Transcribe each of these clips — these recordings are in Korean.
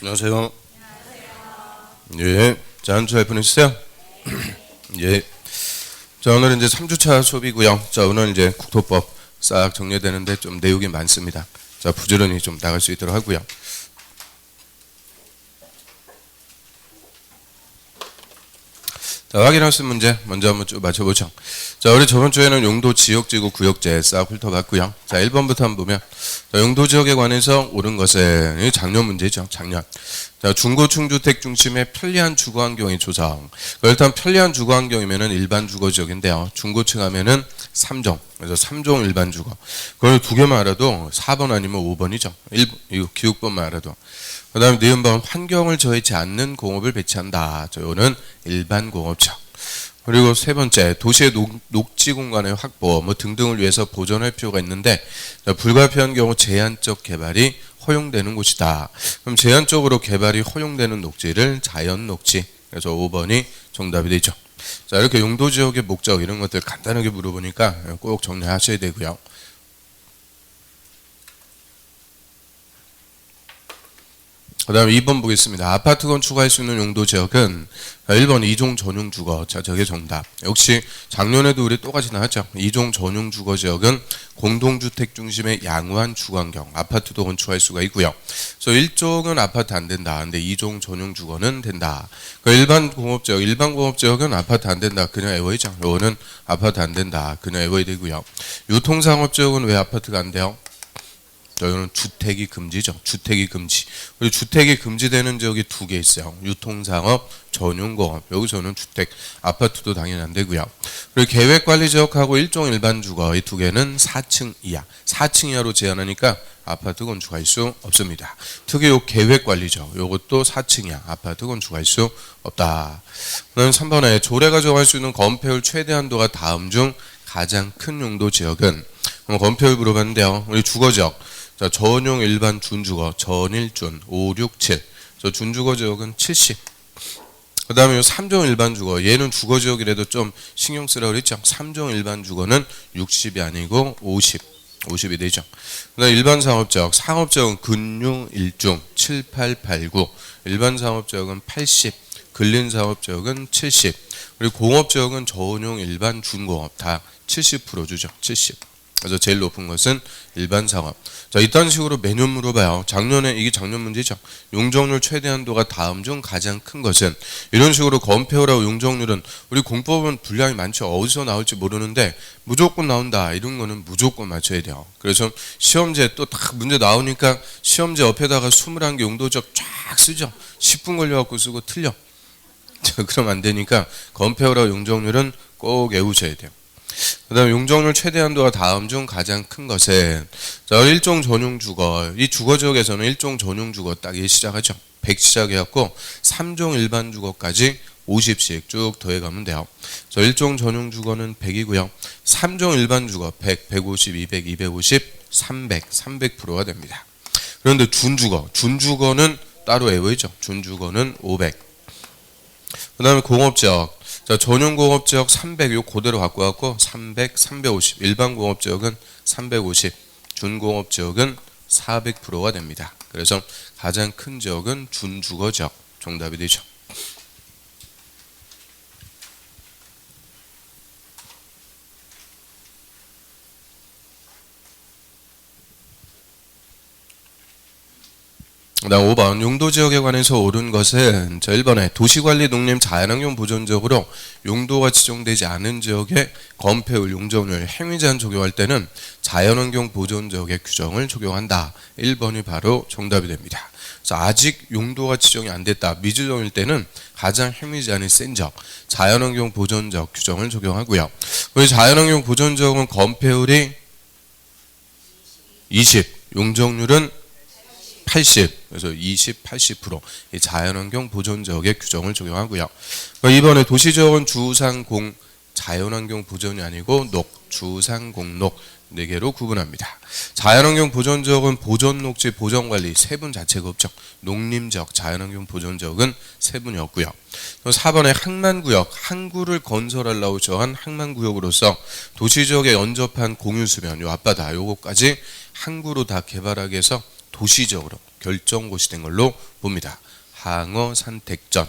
안녕하세요. 예. 자, 한 주 잘 보내셨어요? 예. 자, 오늘은 이제 3주차 수업이고요. 자, 오늘 이제 국토법 싹 정리되는데 좀 내용이 많습니다. 자, 부지런히 좀 나갈 수 있도록 하고요. 자, 확인할 수 있는 문제 먼저 한번 쭉 맞춰보죠. 자, 우리 저번 주에는 용도, 지역지구, 구역제 싹 훑어봤고요. 자, 1번부터 한번 보면, 자, 용도 지역에 관해서 옳은 것은 이 작년 문제죠. 작년. 자, 중고층 주택 중심의 편리한 주거 환경의 조성. 일단 편리한 주거 환경이면은 일반 주거 지역인데요. 중고층 하면은 3종. 그래서 3종 일반 주거. 그걸 두 개만 알아도 4번 아니면 5번이죠. 이거 기억법만 알아도. 그 다음에 니은번 환경을 저해치 않는 공업을 배치한다. 저거는 일반 공업죠. 그리고 세 번째, 도시의 녹지 공간의 확보 등등을 위해서 보존할 필요가 있는데, 불가피한 경우 제한적 개발이 허용되는 곳이다. 그럼 제한적으로 개발이 허용되는 녹지를 자연 녹지. 그래서 5번이 정답이 되죠. 자, 이렇게 용도 지역의 목적 이런 것들 간단하게 물어보니까 꼭 정리하셔야 되고요. 그 다음에 2번 보겠습니다. 아파트 건축할 수 있는 용도 지역은 1번 2종 전용 주거. 자, 저게 정답. 역시 작년에도 우리 똑같이 나왔죠. 2종 전용 주거 지역은 공동주택 중심의 양호한 주거환경, 아파트도 건축할 수가 있고요. 그래서 1종은 아파트 안 된다. 근데 2종 전용 주거는 된다. 일반 공업지역, 일반 공업지역은 아파트 안 된다. 그냥 외워야죠. 요거는 아파트 안 된다. 그냥 외워야 되고요. 유통상업지역은 왜 아파트가 안 돼요? 저희는 주택이 금지죠. 주택이 금지. 그리고 주택이 금지되는 지역이 두 개 있어요. 유통상업, 전용공업. 여기서는 주택, 아파트도 당연히 안 되고요. 그리고 계획관리지역하고 일종 일반주거 이 두 개는 4층 이하. 4층 이하로 제한하니까 아파트 건축할 수 없습니다. 특히 요 계획관리지역, 요것도 4층 이하. 아파트 건축할 수 없다. 그다음 3번에 조례가 정할 수 있는 건폐율 최대 한도가 다음 중 가장 큰 용도 지역은 건폐율 물어봤는데요. 우리 주거지역. 자, 전용 일반 준주거, 전일준, 5, 6, 7. 저 준주거 지역은 70. 그 다음에 요 3종 일반 주거. 얘는 주거 지역이라도 좀 신경 쓰라고 그랬죠. 3종 일반 주거는 60이 아니고 50. 50이 되죠. 그 다음에 일반 상업지역. 상업지역은 근용 1종, 7, 8, 8, 9. 일반 상업지역은 80. 근린상업지역은 70. 그리고 공업지역은 전용 일반 준공업 다 70% 주죠. 70. 그래서 제일 높은 것은 일반 상업. 자, 이딴 식으로 매년 물어봐요. 작년에 이게 작년 문제죠. 용적률 최대 한도가 다음 중 가장 큰 것은 이런 식으로 건폐율하고 용적률은 우리 공법은 분량이 많죠. 어디서 나올지 모르는데 무조건 나온다. 이런 거는 무조건 맞춰야 돼요. 그래서 시험제 또 딱 문제 나오니까 시험제 옆에다가 21개 용도적 쫙 쓰죠. 10분 걸려갖고 쓰고 틀려. 자, 그럼 안 되니까 건폐율하고 용적률은 꼭 외우셔야 돼요. 그 다음에 용적률 최대 한도가 다음 중 가장 큰 것은 자, 일종 전용 주거. 이 주거 지역에서는 일종 전용 주거 딱 시작하죠. 100 시작해갖고 3종 일반 주거까지 50씩 쭉 더해가면 돼요. 그래서 일종 전용 주거는 100이고요. 3종 일반 주거 100, 150, 200, 250, 300, 300%가 됩니다. 그런데 준주거는 따로 외워야죠. 준주거는 500. 그 다음에 공업지역. 자, 전용공업지역 300, 요 그대로 갖고 왔고, 300, 350. 일반 공업지역은 350. 준공업지역은 400%가 됩니다. 그래서 가장 큰 지역은 준주거지역. 정답이 되죠. 그다음 5번 용도지역에 관해서 옳은 것은 자 1번에 도시관리 농림 자연환경 보존적으로 용도가 지정되지 않은 지역에 건폐율, 용적률, 행위제한 적용할 때는 자연환경 보존지역의 규정을 적용한다. 1번이 바로 정답이 됩니다. 그래서 아직 용도가 지정이 안 됐다. 미지정일 때는 가장 행위제한이 센 지역, 자연환경 보존지역 규정을 적용하고요. 우리 자연환경 보존지역은 건폐율이 20, 용적률은 80, 그래서 20, 80% 이 자연환경 보존지역의 규정을 적용하고요. 이번에 도시지역은 주상공 자연환경 보존이 아니고 주상공록 4개로 구분합니다. 자연환경 보존지역은 보존녹지, 보존관리 세분 자체가 없죠. 농림지역, 자연환경 보존지역은 세분이 없고요. 4번에 항만구역, 항구를 건설하려고 정한 항만구역으로서 도시지역에 연접한 공유수면, 요 앞바다 요거까지 항구로 다 개발하기 위해서 도시적으로 결정고시 된 걸로 봅니다. 항어 산택전.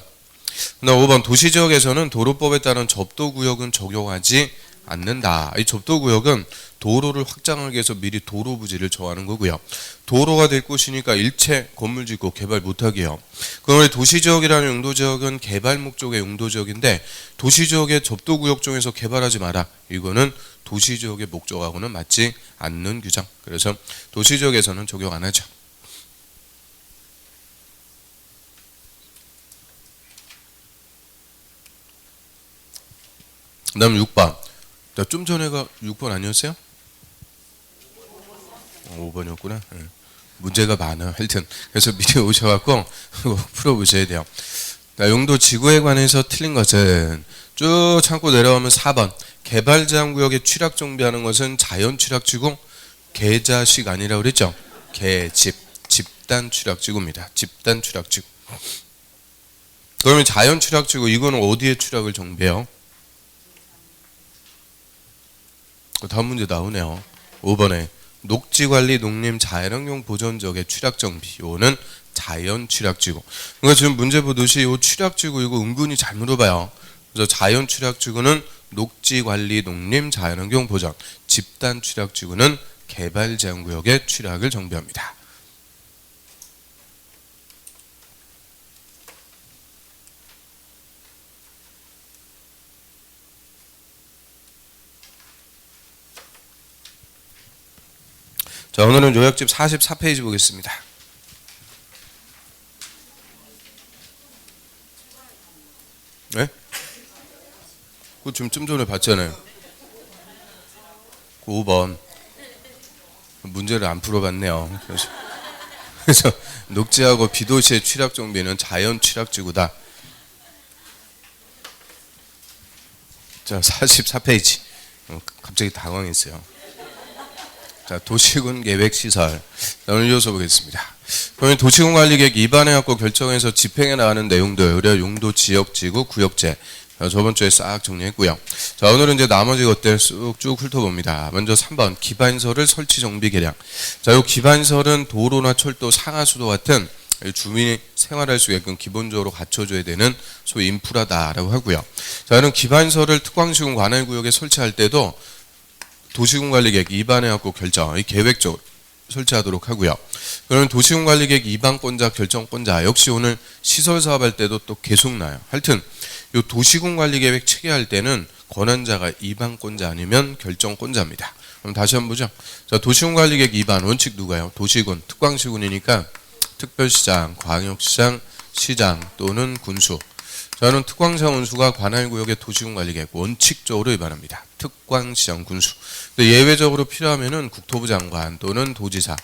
그다음 5번 도시지역에서는 도로법에 따른 접도구역은 적용하지 않는다. 이 접도구역은 도로를 확장하기 위해서 미리 도로 부지를 정하는 거고요. 도로가 될 곳이니까 일체 건물 짓고 개발 못하게 해요. 그럼 도시지역이라는 용도지역은 개발 목적의 용도지역인데 도시지역의 접도구역 중에서 개발하지 마라. 이거는 도시지역의 목적하고는 맞지 않는 규정. 그래서 도시지역에서는 적용 안 하죠. 그 다음 6번. 좀 전에가 6번 아니었어요? 5번이었구나. 문제가 많아요. 하여튼 그래서 미리 오셔갖고 풀어보셔야 돼요. 용도 지구에 관해서 틀린 것은 쭉 참고 내려오면 4번. 개발 제한구역에 취락 정비하는 것은 자연 취락지구 개자식 아니라고 그랬죠? 집단 취락지구입니다. 집단 취락지구. 그러면 자연 취락지구 이거는 어디에 취락을 정비해요? 다음 문제 나오네요. 5번에 녹지관리 농림 자연환경 보전 지역의 취락정비. 이거는 자연 취락지구. 그러니까 지금 문제 보듯이 이 취락지구 이거 은근히 잘 물어봐요. 그래서 자연 취락지구는 녹지관리 농림 자연환경 보전. 집단 취락지구는 개발 제한구역의 취락을 정비합니다. 자, 오늘은 요약집 44페이지 보겠습니다. 네? 그거 지금 좀 전에 봤잖아요. 5번. 문제를 안 풀어봤네요. 그래서 녹지하고 비도시의 취락 정비는 자연 취락지구다. 자, 44페이지. 갑자기 당황했어요. 자, 도시군 계획 시설. 오늘 이어서 보겠습니다. 그러면 도시군 관리 계획 입안해갖고 결정해서 집행해 나가는 내용들, 그래 용도 지역 지구 구역제. 저번 주에 싹 정리했고요. 자, 오늘은 이제 나머지 것들 쭉 훑어봅니다. 먼저 3번 기반시설을 설치 정비 계량. 자, 요 기반시설은 도로나 철도, 상하수도 같은 주민이 생활할 수 있게끔 기본적으로 갖춰줘야 되는 소위 인프라다라고 하고요. 자, 이런 기반시설을 특광시군 관할구역에 설치할 때도 도시군관리계획 입안해갖고 결정, 이 계획적으로 설치하도록 하고요. 그러면 도시군관리계획 입안권자, 결정권자 역시 오늘 시설 사업할 때도 또 계속 나요. 하여튼 이 도시군관리계획 체계할 때는 권한자가 입안권자 아니면 결정권자입니다. 그럼 다시 한번 보죠. 자, 도시군관리계획 입안 원칙 누가요? 도시군, 특광시군이니까 특별시장, 광역시장, 시장 또는 군수. 저는 특광시장 군수가 관할구역의 도시군관리계획 원칙적으로 위반합니다. 특광시장 군수. 근데 예외적으로 필요하면은 국토부 장관 또는 도지사.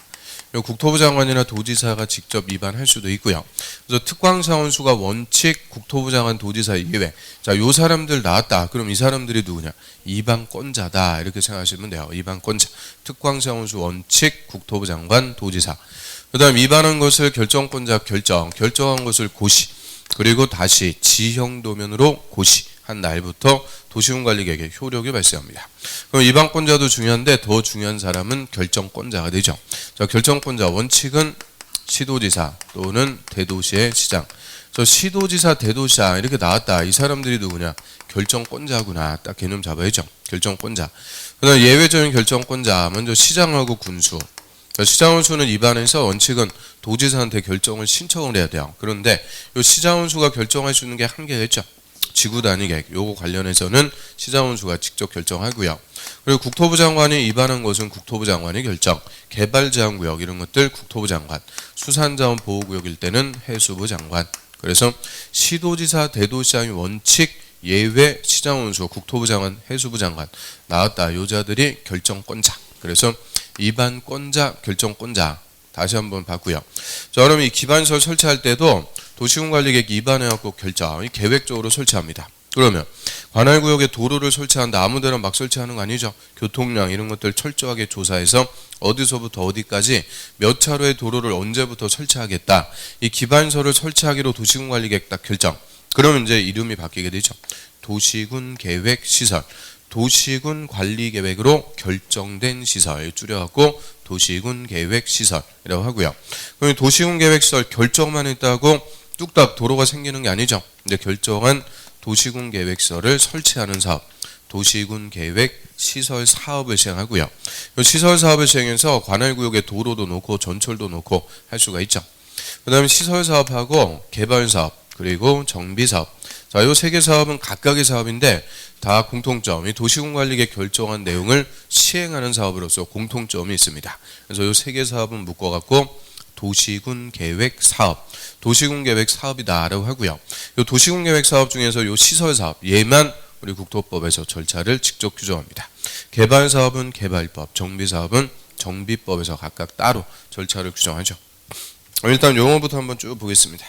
국토부 장관이나 도지사가 직접 위반할 수도 있고요. 그래서 특광시장 군수가 원칙 국토부 장관 도지사 예외. 자, 요 사람들 나왔다. 그럼 이 사람들이 누구냐? 이반권자다. 이렇게 생각하시면 돼요. 이반권자. 특광시장 군수 원칙 국토부 장관 도지사. 그다음 위반한 것을 결정권자 결정한 것을 고시. 그리고 다시 지형도면으로 고시한 날부터 도시군관리계획에 효력이 발생합니다. 그럼 이방권자도 중요한데 더 중요한 사람은 결정권자가 되죠. 자, 결정권자 원칙은 시도지사 또는 대도시의 시장. 저 시도지사, 대도시장 이렇게 나왔다. 이 사람들이 누구냐? 결정권자구나. 딱 개념 잡아야죠. 결정권자. 그다음 예외적인 결정권자 먼저 시장하고 군수. 시장원수는 입안해서 원칙은 도지사한테 결정을 신청을 해야 돼요. 그런데 이 시장원수가 결정할 수 있는 게 한계가 있죠. 지구단위 계획 요거 관련해서는 시장원수가 직접 결정하고요. 그리고 국토부 장관이 입안한 것은 국토부 장관이 결정. 개발제한구역 이런 것들 국토부 장관. 수산자원 보호구역일 때는 해수부 장관. 그래서 시도지사, 대도시장이 원칙 예외 시장원수, 국토부 장관, 해수부 장관 나왔다. 요자들이 결정권자. 그래서 입안권자, 결정권자 다시 한번 봤고요. 자, 그럼 이 기반시설 설치할 때도 도시군관리계획 입안해갖고 결정, 계획적으로 설치합니다. 그러면 관할구역에 도로를 설치한다. 아무데나 막 설치하는 거 아니죠. 교통량 이런 것들 철저하게 조사해서 어디서부터 어디까지 몇 차로의 도로를 언제부터 설치하겠다. 이 기반시설을 설치하기로 도시군관리계획 딱 결정. 그러면 이제 이름이 바뀌게 되죠. 도시군계획시설. 도시군 관리계획으로 결정된 시설 줄여갖고 도시군 계획 시설이라고 하고요. 그럼 도시군 계획 시설 결정만 했다고 뚝딱 도로가 생기는 게 아니죠. 근데 결정한 도시군 계획 시설을 설치하는 사업, 도시군 계획 시설 사업을 시행하고요. 이 시설 사업을 시행해서 관할 구역에 도로도 놓고 전철도 놓고 할 수가 있죠. 그다음에 시설 사업하고 개발 사업 그리고 정비 사업. 자, 이 세 개 사업은 각각의 사업인데 다 공통점이 도시군 관리계 결정한 내용을 시행하는 사업으로서 공통점이 있습니다. 그래서 이 세 개 사업은 묶어갖고 도시군 계획 사업, 도시군 계획 사업이다라고 하고요. 이 도시군 계획 사업 중에서 이 시설 사업 얘만 우리 국토법에서 절차를 직접 규정합니다. 개발 사업은 개발법, 정비 사업은 정비법에서 각각 따로 절차를 규정하죠. 일단 용어부터 한번 쭉 보겠습니다.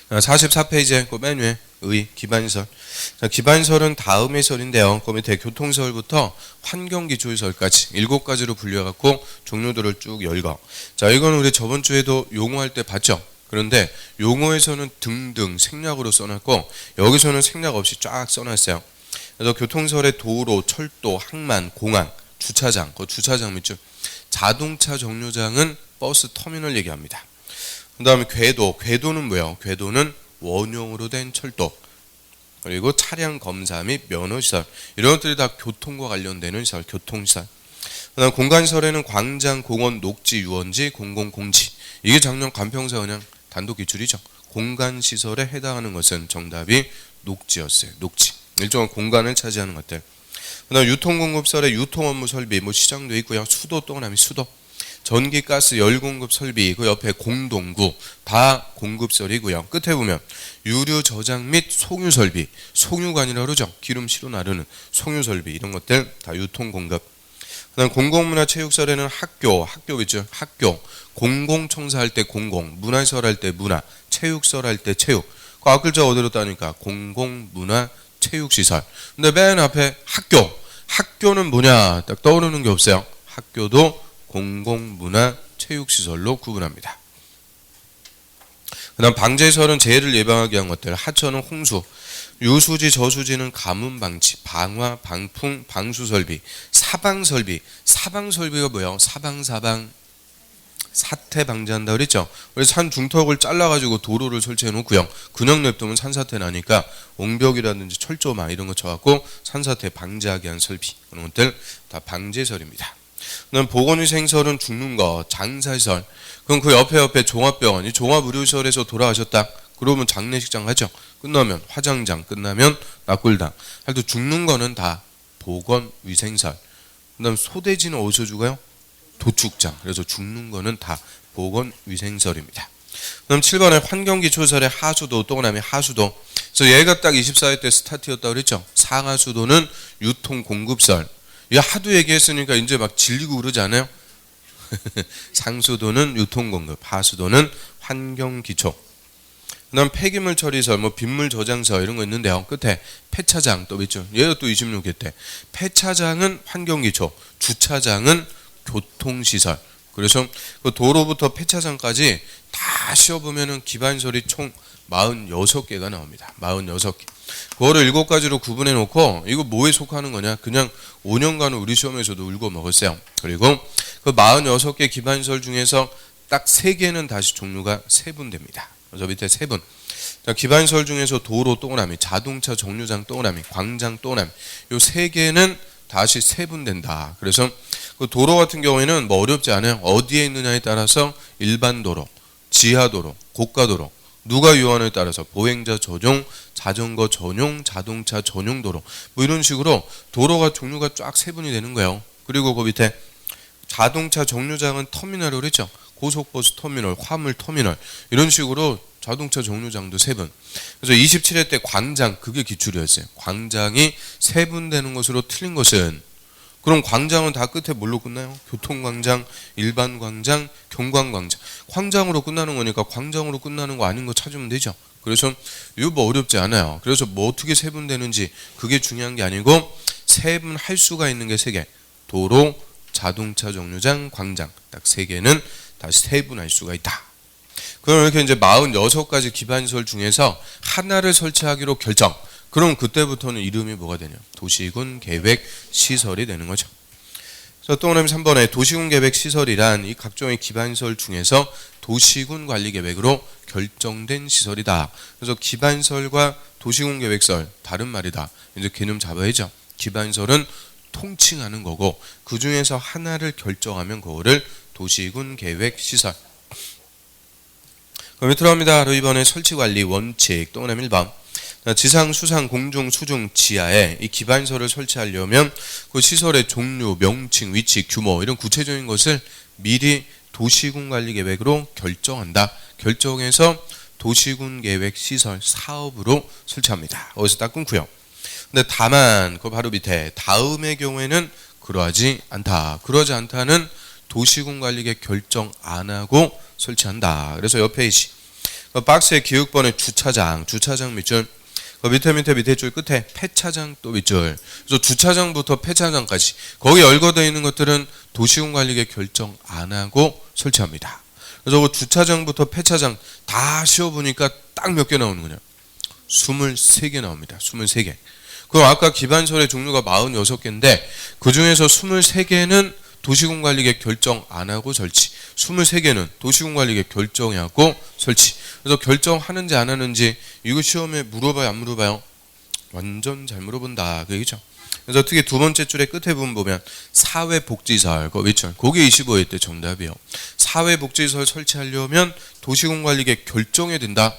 44페이지에 그 맨 위에 의 기반시설. 자, 기반시설은 다음의 시설인데요. 그 밑에 교통시설부터 환경기초시설까지 7가지로 분류해갖고 종류들을 쭉 열거. 자, 이건 우리 저번 주에도 용어할 때 봤죠. 그런데 용어에서는 등등 생략으로 써놨고 여기서는 생략 없이 쫙 써놨어요. 그래서 교통시설의 도로, 철도, 항만, 공항, 주차장, 그 주차장 밑줄. 자동차 정류장은 버스 터미널 얘기합니다. 그 다음에 궤도는 뭐예요? 궤도는 원형으로 된 철도, 그리고 차량 검사 및 면허시설, 이런 것들이 다 교통과 관련되는 시설, 교통시설. 그 다음 공간시설에는 광장, 공원, 녹지, 유원지, 공공공지. 이게 작년 간평사 그냥 단독 기출이죠. 공간시설에 해당하는 것은 정답이 녹지였어요. 녹지. 일종의 공간을 차지하는 것들. 그 다음 유통공급시설의 유통업무 설비, 뭐 시장도 있고요. 수도 또 하나 수도. 전기, 가스, 열 공급 설비, 그 옆에 공동구 다 공급시설이고요. 끝에 보면 유류 저장 및 송유 설비, 송유가 아니라 그러죠. 기름 실어 나르는 송유 설비 이런 것들 다 유통 공급. 그다음 공공문화체육시설에는 학교겠죠. 학교, 공공청사할 때 공공, 문화시설 할 때 문화, 체육시설 할 때 체육. 그 앞글자 어디로 따니까 공공문화체육시설. 근데 맨 앞에 학교는 뭐냐 딱 떠오르는 게 없어요. 학교도 공공문화체육시설로 구분합니다. 그 다음 방제시설은 재해를 예방하기 위한 것들. 하천은 홍수, 유수지, 저수지는 가뭄 방지, 방화, 방풍, 방수설비, 사방설비. 사방설비가 뭐예요? 사방 사태 방지한다 그랬죠. 그래서 산 중턱을 잘라가지고 도로를 설치해 놓고요. 그냥 냅두면 산사태 나니까 옹벽이라든지 철조망 이런 거 쳐갖고 산사태 방지하게 한 설비, 그런 것들 다 방제설입니다. 그다음 보건위생시설은 죽는 거, 장사시설. 그럼 그 옆에 종합병원, 이 종합의료시설에서 돌아가셨다. 그러면 장례식장 하죠. 끝나면 화장장, 끝나면 낙골당. 하여튼 죽는 거는 다 보건위생시설. 그다음 소돼지는 어디서 죽어요? 도축장. 그래서 죽는 거는 다 보건위생시설입니다. 그다음 7번에 환경기초시설의 하수도, 또 그다음에 하수도. 그래서 얘가 딱 24회 때 스타트였다고 그랬죠. 상하수도는 유통공급시설. 이거 하도 얘기했으니까 이제 막 질리고 그러지 않아요? 상수도는 유통공급, 하수도는 환경기초. 그 다음 폐기물 처리시설, 뭐 빗물 저장시설 이런 거 있는데요. 끝에 폐차장 또 있죠. 얘가 또 26회 때. 폐차장은 환경기초, 주차장은 교통시설. 그래서 그 도로부터 폐차장까지 다 씌워보면은 기반시설이 총 46개가 나옵니다. 46개. 그거를 7가지로 구분해 놓고 이거 뭐에 속하는 거냐? 그냥 5년간 우리 시험에서도 울고 먹었어요. 그리고 그 46개 기반시설 중에서 딱 3개는 다시 종류가 세분됩니다. 그래서 밑에 세분. 기반시설 중에서 도로 동그라미, 자동차 정류장 동그라미, 광장 동그라미 요 3개는 다시 세분된다. 그래서 그 도로 같은 경우에는 뭐 어렵지 않아요. 어디에 있느냐에 따라서 일반 도로, 지하도로, 고가도로, 누가 유한에 따라서 보행자 전용, 자전거 전용, 자동차 전용 도로 뭐 이런 식으로 도로가 종류가 쫙 세분이 되는 거예요. 그리고 그 밑에 자동차 정류장은 터미널을 그랬죠. 고속버스 터미널, 화물 터미널 이런 식으로 자동차 정류장도 세분. 그래서 27회 때 광장, 그게 기출이었어요. 광장이 세분되는 것으로 틀린 것은, 그럼 광장은 다 끝에 뭘로 끝나요? 교통광장, 일반광장, 경관광장. 광장으로 끝나는 거니까 광장으로 끝나는 거 아닌 거 찾으면 되죠. 그래서 이거 뭐 어렵지 않아요. 그래서 뭐 어떻게 세분되는지 그게 중요한 게 아니고 세분할 수가 있는 게 3개. 도로, 자동차 정류장, 광장 딱 3개는 다시 세분할 수가 있다. 그럼 이렇게 이제 46가지 기반시설 중에서 하나를 설치하기로 결정. 그럼 그때부터는 이름이 뭐가 되냐? 도시군 계획 시설이 되는 거죠. 자, 또 그다음에 3번에 도시군 계획 시설이란 이 각종의 기반시설 중에서 도시군 관리 계획으로 결정된 시설이다. 그래서 기반시설과 도시군 계획시설 다른 말이다. 이제 개념 잡아야죠. 기반시설은 통칭하는 거고 그 중에서 하나를 결정하면 그거를 도시군 계획 시설. 그럼 들어갑니다. 바로 이번에 설치관리 원칙 또 그다음에 1번 지상, 수상, 공중, 수중, 지하에 이 기반시설을 설치하려면 그 시설의 종류, 명칭, 위치, 규모 이런 구체적인 것을 미리 도시군 관리 계획으로 결정한다. 결정해서 도시군 계획 시설 사업으로 설치합니다. 거기서 딱 끊고요. 근데 다만 그 바로 밑에 다음의 경우에는 그러하지 않다. 그러지 않다는 도시군 관리 계획 결정 안 하고 설치한다. 그래서 옆 페이지 그 박스의 기획번의 주차장 밑줄 그 밑에 줄 끝에 폐차장 또 밑줄. 그래서 주차장부터 폐차장까지 거기 열거되어 있는 것들은 도시군 관리 계획 결정 안 하고 설치합니다. 그래서 그 주차장부터 폐차장 다 씌워보니까 딱 몇 개 나오는 거냐? 23개 나옵니다. 23개. 그럼 아까 기반시설의 종류가 46개인데 그 중에서 23개는 도시군 관리 계획 결정 안 하고 설치. 23개는 도시군 관리 계획 결정하고 설치. 그래서 결정하는지 안 하는지 이거 시험에 물어봐요, 안 물어봐요? 완전 잘 물어본다. 그 얘기죠. 그래서 특히 두 번째 줄의 끝에 부분 보면 사회복지시설, 거기 25회 때 정답이요. 사회복지시설 설치하려면 도시군 관리 계획 결정해야 된다.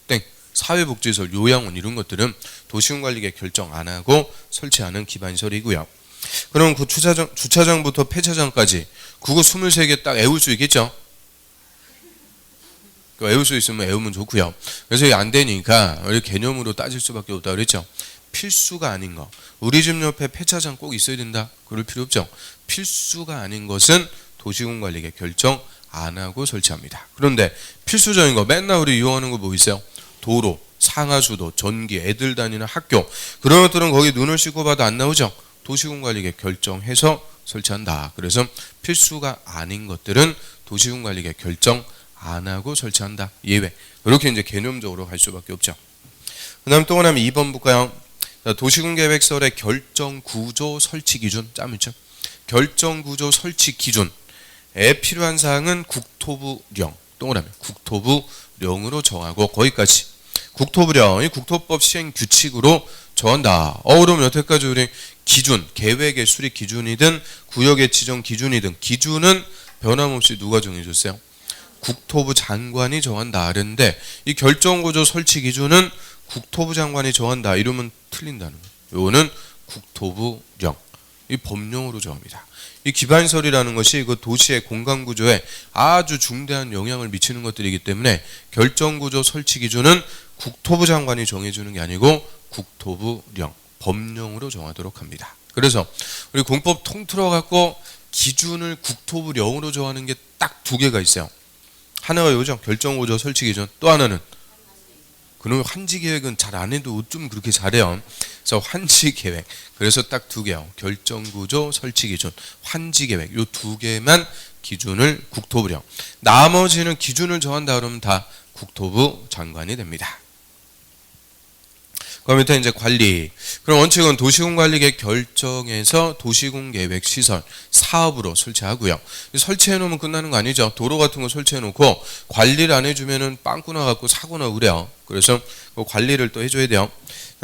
땡. 사회복지시설, 요양원 이런 것들은 도시군 관리 계획 결정 안 하고 설치하는 기반시설이고요. 그럼 그 주차장부터 폐차장까지 그거 23개 딱 외울 수 있겠죠? 외울 수 있으면 외우면 좋고요. 그래서 이게 안 되니까 개념으로 따질 수밖에 없다 그랬죠. 필수가 아닌 거. 우리 집 옆에 폐차장 꼭 있어야 된다. 그럴 필요 없죠. 필수가 아닌 것은 도시군 관리 계획 결정 안 하고 설치합니다. 그런데 필수적인 거 맨날 우리 이용하는 거 뭐 있어요? 도로, 상하수도, 전기, 애들 다니는 학교 그런 것들은 거기 눈을 씻고 봐도 안 나오죠. 도시군 관리 계획 결정해서 설치한다. 그래서 필수가 아닌 것들은 도시군 관리 계획 결정 안 하고 설치한다. 예외. 이렇게 이제 개념적으로 갈 수밖에 없죠. 그다음 또 하나 2번 볼까요? 도시군 계획설의 결정 구조 설치 기준 짬이죠. 결정 구조 설치 기준에 필요한 사항은 국토부령 동그라미 국토부령으로 정하고 거기까지. 국토부령이 국토법 시행 규칙으로 정한다. 그러면 여태까지 우리 기준, 계획의 수립 기준이든 구역의 지정 기준이든 기준은 변함없이 누가 정해줬어요? 국토부 장관이 정한다. 그런데 이 결정구조 설치 기준은 국토부 장관이 정한다. 이러면 틀린다는 거예요. 이거는 국토부령, 이 법령으로 정합니다. 이 기반시설이라는 것이 그 도시의 공간구조에 아주 중대한 영향을 미치는 것들이기 때문에 결정구조 설치 기준은 국토부 장관이 정해주는 게 아니고 국토부령, 법령으로 정하도록 합니다. 그래서 우리 공법 통틀어 갖고 기준을 국토부령으로 정하는 게 딱 두 개가 있어요. 하나가 요죠. 결정구조 설치 기준. 또 하나는 그놈의 환지계획은 잘 안 해도 좀 그렇게 잘해요. 그래서 환지계획. 그래서 딱 두 개요. 결정구조 설치 기준, 환지계획. 요 두 개만 기준을 국토부령. 나머지는 기준을 정한다 그러면 다 국토부 장관이 됩니다. 그 밑에 이제 관리. 그럼 원칙은 도시군 관리 계획 결정해서 도시군 계획 시설 사업으로 설치하고요. 설치해 놓으면 끝나는 거 아니죠. 도로 같은 거 설치해 놓고 관리를 안 해주면은 빵꾸 나갖고 사고나 그래요. 그래서 그 관리를 또 해줘야 돼요.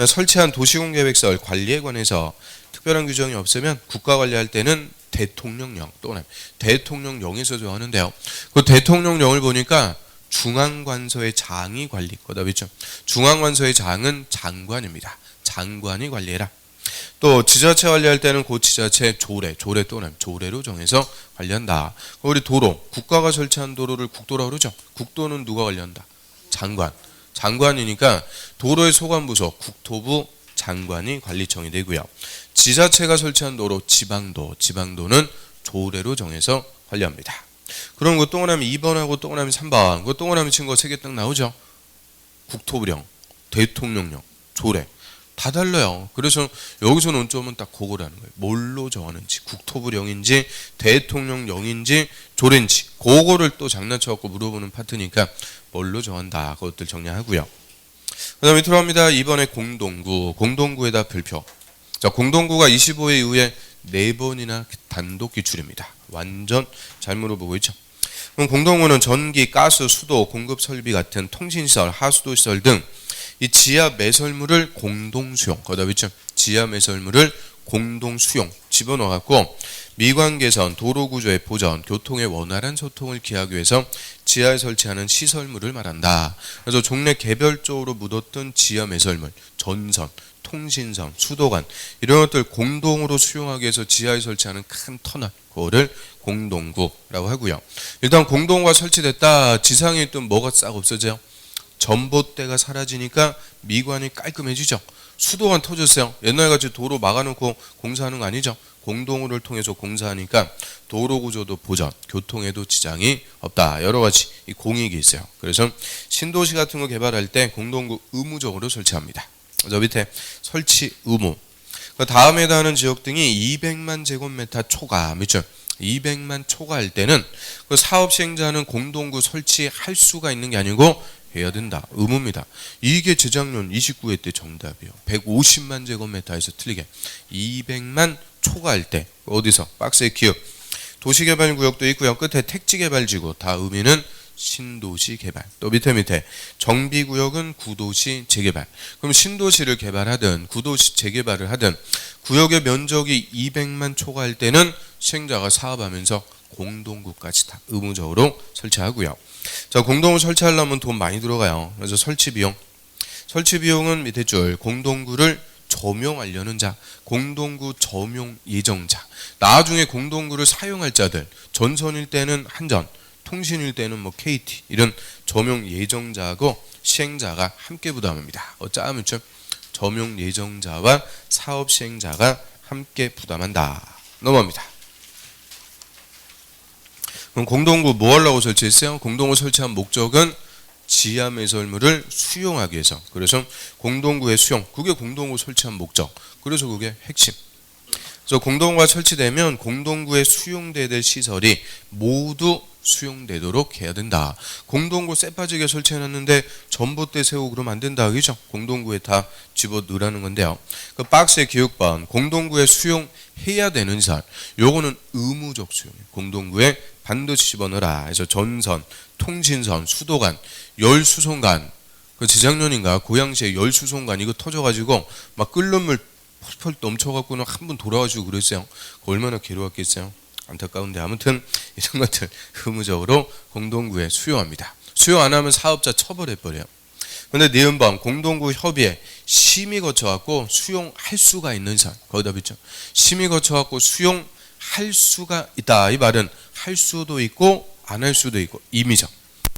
설치한 도시군 계획설 관리에 관해서 특별한 규정이 없으면 국가 관리할 때는 대통령령 또는 대통령령에서 정하는데요. 그 대통령령을 보니까 중앙관서의 장이 관리 거다 그렇죠. 중앙관서의 장은 장관입니다. 장관이 관리해라. 또 지자체 관리할 때는 그 지자체 조례 또는 조례로 정해서 관리한다. 우리 도로, 국가가 설치한 도로를 국도라고 그러죠. 국도는 누가 관리한다? 장관. 장관이니까 도로의 소관부서 국토부 장관이 관리청이 되고요. 지자체가 설치한 도로 지방도는 조례로 정해서 관리합니다. 그럼 그 동그라미 2번하고 동그라미 3번 그 동그라미 친 거 3개 딱 나오죠. 국토부령, 대통령령, 조례 다 달라요. 그래서 여기서 논점은 딱 그거라는 거예요. 뭘로 정하는지 국토부령인지 대통령령인지 조례인지 그거를 또 장난쳐갖고 물어보는 파트니까 뭘로 정한다. 그것들 정리하고요. 그 다음에 들어갑니다. 이번에 공동구에다 별표. 자, 공동구가 25회 이후에 4번이나 단독 기출입니다. 완전 잘 물어보고 있죠. 그럼 공동구는 전기, 가스, 수도, 공급 설비 같은 통신시설, 하수도 시설 등 이 지하 매설물을 공동 수용, 거기다 있죠. 지하 매설물을 공동 수용 집어넣어갖고 미관 개선, 도로 구조의 보전, 교통의 원활한 소통을 기하기 위해서 지하에 설치하는 시설물을 말한다. 그래서 종래 개별적으로 묻었던 지하 매설물, 전선, 통신선, 수도관 이런 것들 공동으로 수용하기 위해서 지하에 설치하는 큰 터널, 그거를 공동구라고 하고요. 일단 공동구가 설치됐다. 지상에 있던 뭐가 싹 없어져요? 전봇대가 사라지니까 미관이 깔끔해지죠. 수도관 터졌어요. 옛날같이 도로 막아놓고 공사하는 거 아니죠. 공동구를 통해서 공사하니까 도로 구조도 보전, 교통에도 지장이 없다. 여러 가지 이 공익이 있어요. 그래서 신도시 같은 거 개발할 때 공동구 의무적으로 설치합니다. 저 밑에 설치 의무. 그 다음에 해당하는 지역 등이 200만 제곱미터 초과, 그렇죠? 200만 초과할 때는 그 사업 시행자는 공동구 설치할 수가 있는 게 아니고 해야 된다. 의무입니다. 이게 재작년 29회 때 정답이에요. 150만 제곱미터에서 틀리게 200만 초과할 때 어디서? 박스의 기업. 도시개발구역도 있고요. 끝에 택지개발지구. 다 의미는 신도시 개발. 또 밑에 정비구역은 구도시 재개발. 그럼 신도시를 개발하든 구도시 재개발을 하든 구역의 면적이 200만 초과할 때는 시행자가 사업하면서 공동구까지 다 의무적으로 설치하고요. 자, 공동구 설치하려면 돈 많이 들어가요. 그래서 설치 비용은 밑에 줄 공동구를 점용하려는 자, 공동구 점용 예정자. 나중에 공동구를 사용할 자들, 전선일 때는 한전, 통신일 때는 뭐 KT 이런 점용 예정자하고 시행자가 함께 부담합니다. 어쩌면 좀 점용 예정자와 사업 시행자가 함께 부담한다. 넘어갑니다. 그럼 공동구 뭐 하려고 설치했어요? 공동구 설치한 목적은 지하 매설물을 수용하기 위해서. 그래서 공동구의 수용, 그게 공동구 설치한 목적. 그래서 그게 핵심. 그래서 공동구가 설치되면 공동구에 수용돼야 될 시설이 모두 수용되도록 해야 된다. 공동구 쎄빠지게 설치해놨는데 전봇대 세우고 그러면 안 된다. 그죠? 공동구에 다 집어넣으라는 건데요. 그 박스의 기억번 공동구에 수용해야 되는 시설. 요거는 의무적 수용. 공동구에 반드시 집어넣어라. 그래서 전선, 통신선, 수도관, 열수송관. 그 재작년인가 고양시에 열수송관 이거 터져가지고 막 끓는 물 펄펄 넘쳐갖고는 한 번 돌아가지고 그랬어요. 얼마나 괴로웠겠어요. 안타까운데 아무튼 이런 것들 의무적으로 공동구에 수용합니다. 수용 안 하면 사업자 처벌해버려요. 그런데 니은번 공동구 협의회 심의 거쳐갖고 수용할 수가 있는 사람. 거기다 붙죠. 심의 거쳐갖고 수용할 수가 있다. 이 말은 할 수도 있고 안 할 수도 있고 임의적.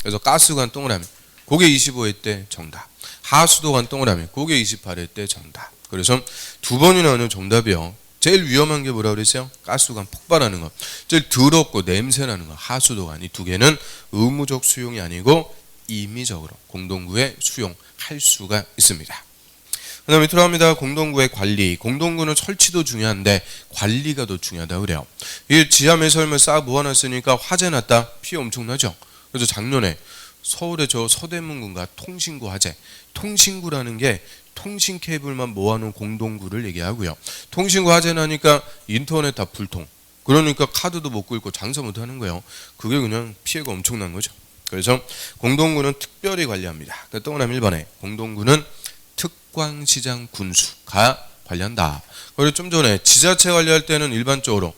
그래서 가스관 동그라미. 그게 25회 때 정답. 하수도관 동그라미. 그게 28회 때 정답. 그래서 두 번이나 하는 정답이요. 제일 위험한 게 뭐라 그랬어요? 가스관 폭발하는 거. 제일 더럽고 냄새나는 거. 하수도관. 이 두 개는 의무적 수용이 아니고 임의적으로 공동구에 수용할 수가 있습니다. 그 다음에 들어갑니다. 공동구의 관리. 공동구는 설치도 중요한데 관리가 더 중요하다 그래요. 이 지하 매설물 싹 모아놨으니까 화재 났다. 피해 엄청나죠. 그래서 작년에 서울의 저 서대문구인가 통신구 화재. 통신구라는 게 통신 케이블만 모아놓은 공동구를 얘기하고요. 통신구 화재 나니까 인터넷 다 불통. 그러니까 카드도 못 긁고 장사 못 하는 거예요. 그게 그냥 피해가 엄청난 거죠. 그래서 공동구는 특별히 관리합니다. 동그라미 1번에 공동구는 특광시장 군수가 관리한다. 그리고 좀 전에 지자체 관리할 때는 일반적으로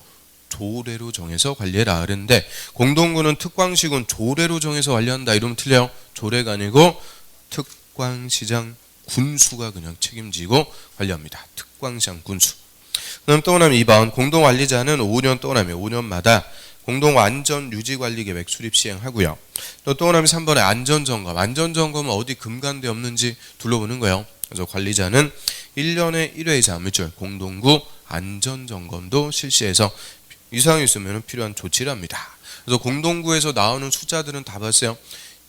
조례로 정해서 관리해라 그랬는데 공동구는 특광시군 조례로 정해서 관리한다 이러면 틀려요. 조례가 아니고 특광시장 군수가 그냥 책임지고 관리합니다. 특광시장 군수. 그다음 동그라미 2번 공동관리자는 5년 동그라미 5년마다 공동안전유지관리계획 수립 시행하고요. 또 동그라미 3번에 안전점검. 안전점검은 어디 금간대 없는지 둘러보는 거예요. 그래서 관리자는 1년에 1회 이상 물질 공동구 안전점검도 실시해서 이상이 있으면 필요한 조치를 합니다. 그래서 공동구에서 나오는 숫자들은 다 봤어요.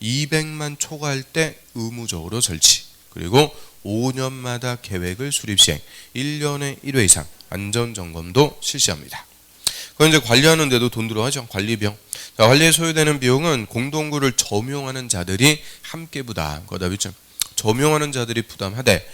200만 초과할 때 의무적으로 설치. 그리고 5년마다 계획을 수립 시행. 1년에 1회 이상 안전점검도 실시합니다. 그건 이제 관리하는데도 돈 들어가죠. 관리비용. 자, 관리에 소요되는 비용은 공동구를 점용하는 자들이 함께 부담. 거다 비죠. 점용하는 자들이 부담하되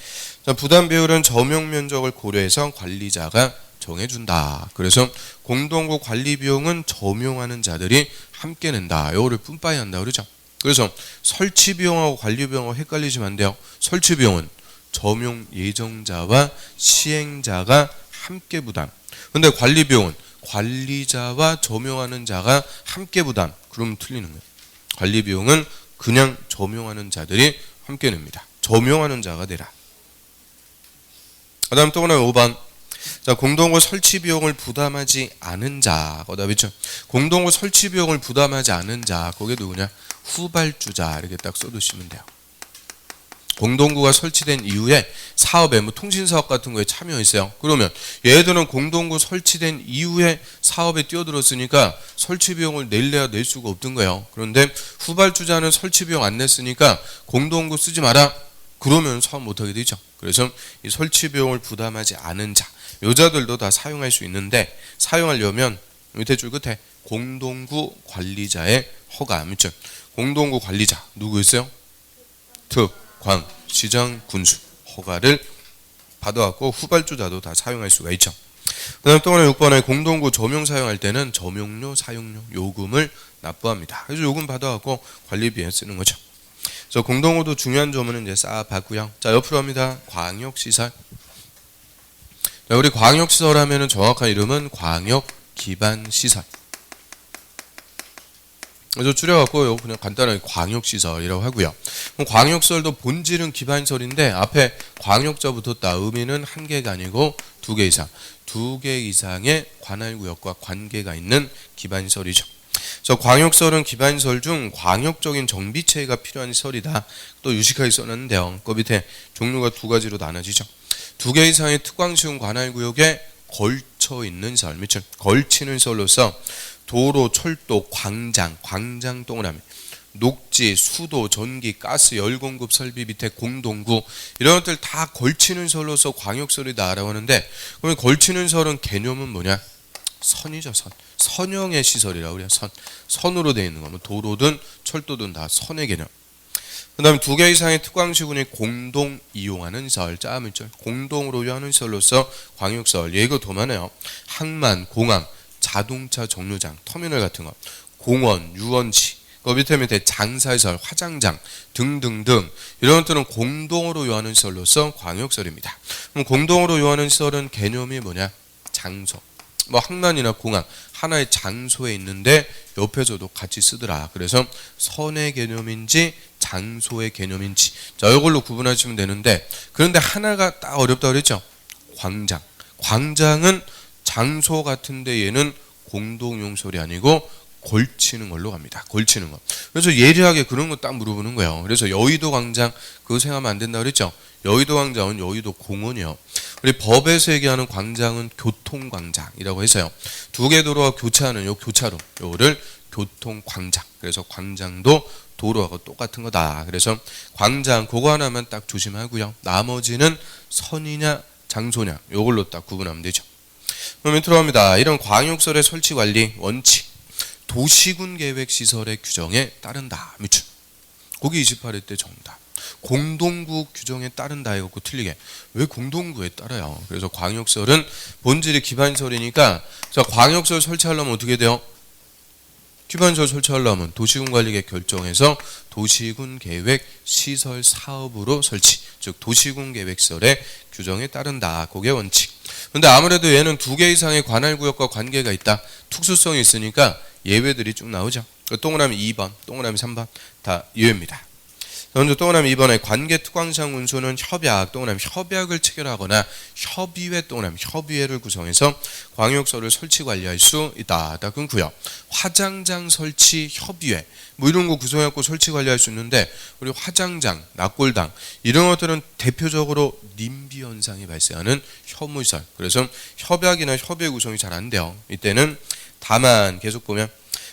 자, 부담 비율은 점용 면적을 고려해서 관리자가 정해준다. 그래서 공동구 관리 비용은 점용하는 자들이 함께 낸다. 이거를 뿜빠이 한다 그러죠. 그래서 설치 비용하고 관리 비용하고 헷갈리시면 안 돼요. 설치 비용은 점용 예정자와 시행자가 함께 부담. 근데 관리 비용은 관리자와 점용하는 자가 함께 부담. 그러면 틀리는 거예요. 관리 비용은 그냥 점용하는 자들이 함께 냅니다. 점용하는 자가 되라. 그 다음 또 하나 5번. 자, 공동구 설치 비용을 부담하지 않은 자. 그다음에 공동구 설치 비용을 부담하지 않은 자. 그게 누구냐? 후발주자. 이렇게 딱 써두시면 돼요. 공동구가 설치된 이후에 사업에 뭐 통신사업 같은 거에 참여했어요. 그러면 얘들은 공동구 설치된 이후에 사업에 뛰어들었으니까 설치 비용을 낼래야 낼 수가 없던 거예요. 그런데 후발주자는 설치 비용 안 냈으니까 공동구 쓰지 마라. 그러면 사업 못하게 되죠. 그래서 이 설치 비용을 부담하지 않은 자, 여자들도 다 사용할 수 있는데 사용하려면 밑에 줄 끝에 공동구 관리자의 허가. 밑줄 공동구 관리자 누구 있어요? 특 광, 시장, 군수 허가를 받아갖고 후발주자도 다 사용할 수가 있죠. 그 다음 또 하나 6번에 공동구 점용 사용할 때는 점용료, 사용료, 요금을 납부합니다. 그래서 요금 받아갖고 관리비에 쓰는 거죠. 그래서 공동구도 중요한 점은 이제 싹 봤고요. 자, 옆으로 합니다. 광역시설. 자, 우리 광역시설 하면은 정확한 이름은 광역기반시설. 그래서 줄여갖고 그냥 간단하게 광역시설이라고 하고요. 그럼 광역시설도 본질은 기반시설인데 앞에 광역자 붙었다. 의미는 한 개가 아니고 두 개 이상. 두 개 이상의 관할구역과 관계가 있는 기반시설이죠. 그래서 광역시설은 기반시설 중 광역적인 정비체계가 필요한 시설이다. 또 유식하게 써놨는데요. 그 밑에 종류가 두 가지로 나눠지죠. 두 개 이상의 특광시용 관할구역에 걸쳐 있는 시설, 밑줄 걸치는 시설로서 도로, 철도, 광장, 광장 동그라미, 녹지, 수도, 전기, 가스, 열 공급 설비 밑에 공동구 이런 것들 다 걸치는 시설로서 광역시설이다라고 하는데 그러면 걸치는 시설은 개념은 뭐냐? 선이죠. 선. 선형의 시설이라고 그래요. 선. 선으로 되어 있는 거면 도로든 철도든 다 선의 개념. 그 다음에 두 개 이상의 특광시군이 공동 이용하는 시설, 짜물줄 공동으로 이용하는 시설로서 광역시설. 얘가 더 많아요. 항만, 공항, 자동차 정류장, 터미널 같은 거, 공원, 유원지, 그 밑에 장사시설, 화장장 등등등 이런 것들은 공동으로 이용하는 시설로서 광역시설입니다. 그럼 공동으로 이용하는 시설은 개념이 뭐냐? 장소. 뭐 항만이나 공항 하나의 장소에 있는데 옆에서도 같이 쓰더라. 그래서 선의 개념인지 장소의 개념인지 자 이걸로 구분하시면 되는데 그런데 하나가 딱 어렵다 그랬죠. 광장. 광장은 장소 같은데 얘는 공동용설이 아니고 걸치는 걸로 갑니다. 걸치는 거. 그래서 예리하게 그런 거 딱 물어보는 거예요. 그래서 여의도 광장 그거 생각하면 안 된다 그랬죠. 여의도 광장은 여의도 공원이요. 우리 법에서 얘기하는 광장은 교통광장이라고 해서요. 두 개 도로가 교차하는 요 교차로 요를 교통광장. 그래서 광장도 도로하고 똑같은 거다. 그래서 광장 그거 하나만 딱 조심하고요. 나머지는 선이냐 장소냐 요걸로 딱 구분하면 되죠. 그럼 밑으로 갑니다. 이런 광역시설의 설치 관리 원칙 도시군 계획 시설의 규정에 따른다. 밑줄. 거기 28회 때 정답. 공동구 규정에 따른다 해갖고 틀리게. 왜 공동구에 따라요? 그래서 광역시설은 본질이 기반시설이니까 자 광역시설 설치하려면 어떻게 돼요? 기반시설 설치하려면 도시군관리계획 결정해서 도시군계획 시설 사업으로 설치 즉 도시군계획시설의 규정에 따른다. 그게 원칙. 근데 아무래도 얘는 두 개 이상의 관할구역과 관계가 있다. 특수성이 있으니까 예외들이 쭉 나오죠. 동그라미 2번, 동그라미 3번 다 예외입니다. 먼저 동그라미 2번에 관계특광상 운수는 협약, 동그라미 협약을 체결하거나 협의회, 동그라미 협의회를 구성해서 광역시설을 설치 관리할 수 있다. 다 끊고요. 화장장 설치 협의회 뭐 이런 거 구성해갖고 설치 관리할 수 있는데 우리 화장장, 낙골당 이런 것들은 대표적으로 님비 현상이 발생하는 혐오시설. 그래서 협약이나 협의회 구성이 잘 안 돼요. 이때는 다만 계속 보면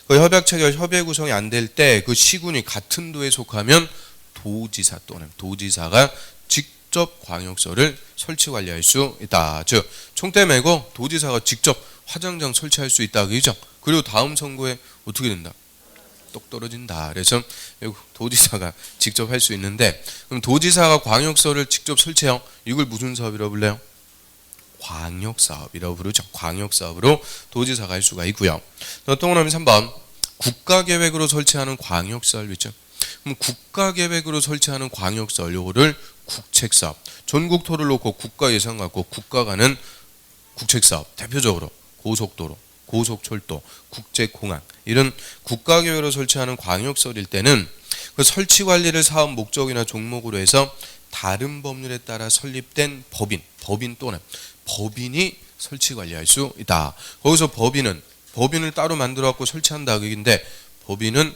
그 협약 체결 협의회 구성이 안 될 때 그 시군이 같은 도에 속하면 도지사 또는 도지사가 직접 광역시설을 설치 관리할 수 있다. 즉 총대 메고 도지사가 직접 화장장 설치할 수 있다. 그죠? 그리고 다음 선거에 어떻게 된다? 똑 떨어진다. 그래서 도지사가 직접 할 수 있는데 그럼 도지사가 광역시설을 직접 설치해요. 이걸 무슨 사업이라고 불러요? 광역사업이라고 부르죠. 광역사업으로 도지사가 할 수가 있고요. 또 그다음에 3번 국가계획으로 설치하는 광역사업 있죠. 그럼 국가계획으로 설치하는 광역사업 요거를 국책사업. 전국 토를 놓고 국가 예산 갖고 국가가 하는 국책사업 대표적으로 고속도로, 고속철도, 국제공항 이런 국가계획으로 설치하는 광역사업일 때는 그 설치 관리를 사업 목적이나 종목으로 해서 다른 법률에 따라 설립된 법인 또는 법인이 설치 관리할 수 있다. 거기서 법인을 따로 만들어 갖고 설치한다 그인데 법인은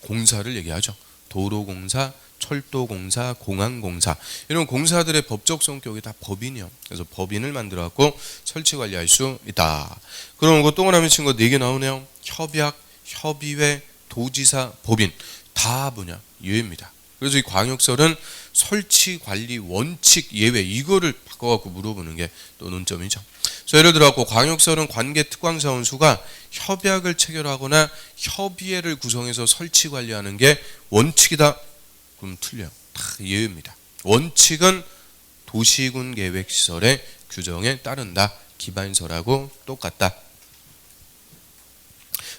공사를 얘기하죠. 도로공사, 철도공사, 공항공사 이런 공사들의 법적 성격이 다 법인이요. 그래서 법인을 만들어 갖고 설치 관리할 수 있다. 그럼 그 동그라미 친 거 4개 나오네요. 협약, 협의회, 도지사, 법인 다 뭐냐? 예외입니다. 그래서 이 광역설은 설치 관리 원칙 예외 이거를 바꿔갖고 물어보는 게 또 논점이죠. 그래서 예를 들어 광역설은 관계 특광사원수가 협약을 체결하거나 협의회를 구성해서 설치 관리하는 게 원칙이다. 그럼 틀려요. 다 예외입니다. 원칙은 도시군 계획 시설의 규정에 따른다. 기반설하고 똑같다.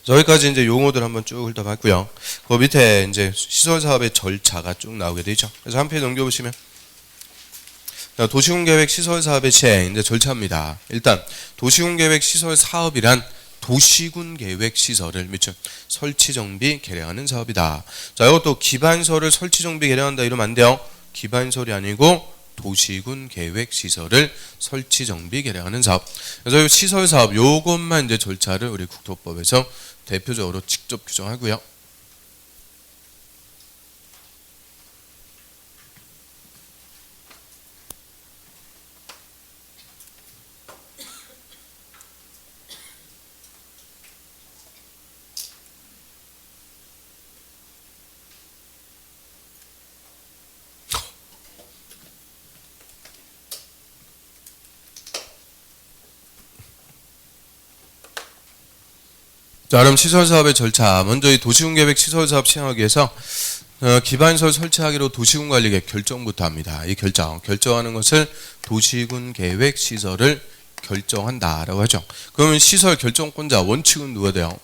여기까지 이제 용어들 한번 쭉 훑어봤고요. 그 밑에 이제 시설 사업의 절차가 쭉 나오게 되죠. 그래서 한 페이지 넘겨보시면 도시군 계획 시설 사업의 시행 이제 절차입니다. 일단 도시군 계획 시설 사업이란 도시군 계획 시설을 미쳐 설치 정비 개량하는 사업이다. 자, 이것도 기반설을 설치 정비 개량한다 이러면 안 돼요. 기반설이 아니고 도시군 계획 시설을 설치 정비 개량하는 사업. 그래서 이 시설 사업 요것만 이제 절차를 우리 국토법에서 대표적으로 직접 규정하고요. 자, 그럼 시설사업의 절차. 먼저 이 도시군계획 시설사업 시행하기 위해서 기반시설 설치하기로 도시군관리계획 결정부터 합니다. 이 결정하는 것을 도시군계획 시설을 결정한다라고 하죠. 그러면 시설 결정권자 원칙은 누가 돼요?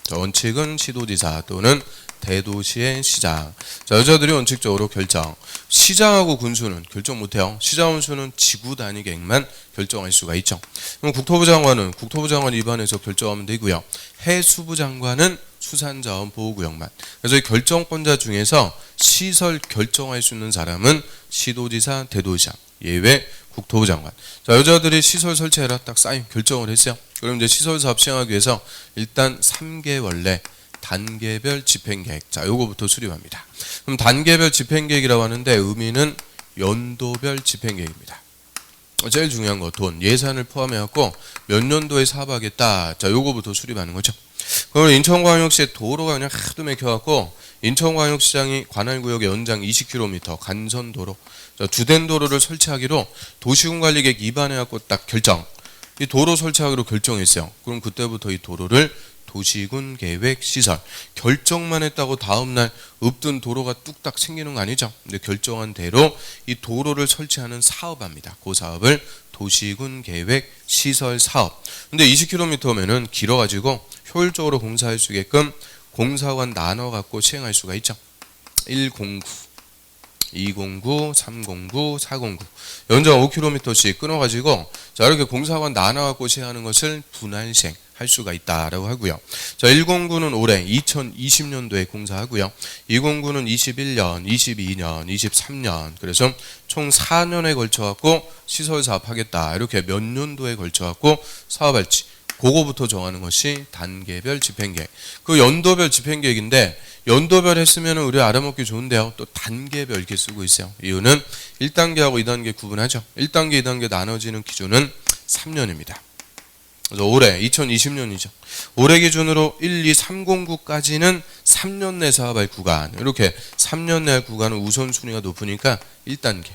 자, 원칙은 시도지사 또는 대도시의 시장. 자, 여자들이 원칙적으로 결정. 시장하고 군수는 결정 못해요. 시장 군수는 지구 단위 계획만 결정할 수가 있죠. 그럼 국토부 장관은 국토부 장관 입안에서 결정하면 되고요. 해수부 장관은 수산자원보호구역만. 그래서 이 결정권자 중에서 시설 결정할 수 있는 사람은 시도지사, 대도시장. 예외 국토부 장관. 자, 여자들이 시설 설치해라 딱 사인 결정을 했어요. 그럼 이제 시설 사업 시행하기 위해서 일단 3개월 내 단계별 집행계획. 자, 요거부터 수립합니다. 그럼 단계별 집행계획이라고 하는데 의미는 연도별 집행계획입니다. 제일 중요한 거 돈, 예산을 포함해갖고 몇 년도에 사업하겠다. 자, 요거부터 수립하는 거죠. 그러면 인천광역시의 도로가 그냥 하도 막혀갖고 인천광역시장이 관할구역의 연장 20km 간선도로 주된 도로를 설치하기로 도시군관리계획 입안해갖고 딱 결정. 이 도로 설치하기로 결정했어요. 그럼 그때부터 이 도로를 도시군 계획 시설 결정만 했다고 다음날 없던 도로가 뚝딱 생기는 거 아니죠. 근데 결정한 대로 이 도로를 설치하는 사업합니다. 그 사업을 도시군 계획 시설 사업. 근데 20km면은 길어가지고 효율적으로 공사할 수 있게끔 공사관 나눠 갖고 시행할 수가 있죠. 109, 209, 309, 409 연장 5km씩 끊어가지고 자 이렇게 공사관 나눠 갖고 시행하는 것을 분할 시행 할 수가 있다라고 하고요. 자, 109는 올해 2020년도에 공사하고요. 209는 21년, 22년, 23년. 그래서 총 4년에 걸쳐 갖고 시설 사업하겠다. 이렇게 몇 년도에 걸쳐 갖고 사업할지 그거부터 정하는 것이 단계별 집행계획. 그 연도별 집행계획인데 연도별 했으면 우리 알아먹기 좋은데요. 또 단계별 이렇게 쓰고 있어요. 이유는 1단계하고 2단계 구분하죠. 1단계, 2단계 나눠지는 기준은 3년입니다. 그래서 올해 2020년이죠. 올해 기준으로 1, 2, 309까지는 3년 내 사업할 구간. 이렇게 3년 내 할 구간은 우선순위가 높으니까 1단계.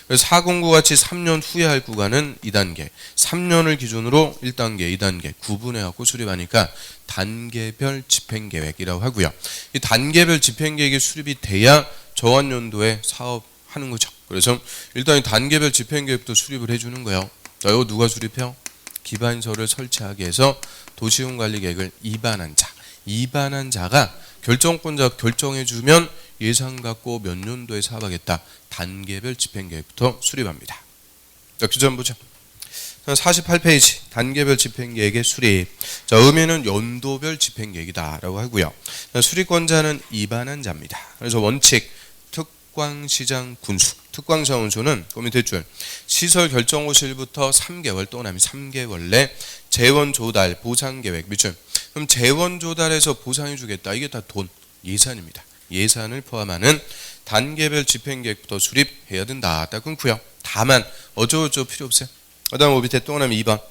그래서 409 같이 3년 후에 할 구간은 2단계. 3년을 기준으로 1단계, 2단계 구분해 갖고 수립하니까 단계별 집행계획이라고 하고요. 이 단계별 집행계획이 수립이 돼야 정한 연도에 사업하는 거죠. 그래서 일단 이 단계별 집행계획부터 수립을 해주는 거예요. 자, 이거 누가 수립해요? 기반시설을 설치하기 위해서 도시군관리계획을 입안한 자. 입안한 자가 결정권자 결정해주면 예산 갖고 몇 년도에 사업하겠다. 단계별 집행계획부터 수립합니다. 자, 규제 한번 보죠. 48페이지 단계별 집행계획의 수립. 자, 의미는 연도별 집행계획이다라고 하고요. 수립권자는 입안한 자입니다. 그래서 원칙 특광시장 군수. 특광시장 군수는 그 밑에 줄 시설 결정 호실부터 3개월 또는 3개월 내 재원 조달 보상 계획 밑줄. 그럼 재원 조달해서 보상해 주겠다. 이게 다 돈 예산입니다. 예산을 포함하는 단계별 집행계획부터 수립해야 된다. 딱 끊고요. 다만 어쩌고저쩌고 필요 없어요. 그다음 밑에 또 하나 2번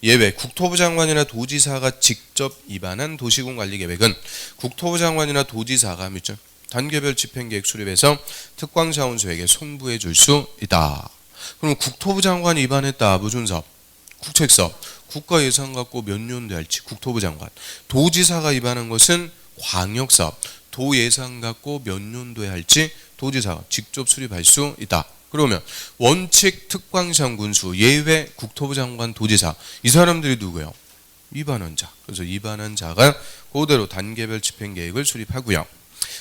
예외 국토부 장관이나 도지사가 직접 입안한 도시군관리계획은 국토부 장관이나 도지사가 밑줄 단계별 집행계획 수립해서 특광자원소에게 송부해 줄 수 있다. 그럼 국토부 장관이 입안했다. 무슨 사업? 국책사업. 국가 예산 갖고 몇 년도에 할지 국토부 장관. 도지사가 입안한 것은 광역사업. 도 예산 갖고 몇 년도에 할지 도지사가 직접 수립할 수 있다. 그러면 원칙 특광시장 군수 예외 국토부 장관 도지사 이 사람들이 누구예요? 입안한 자. 그래서 입안한 자가 그대로 단계별 집행계획을 수립하고요.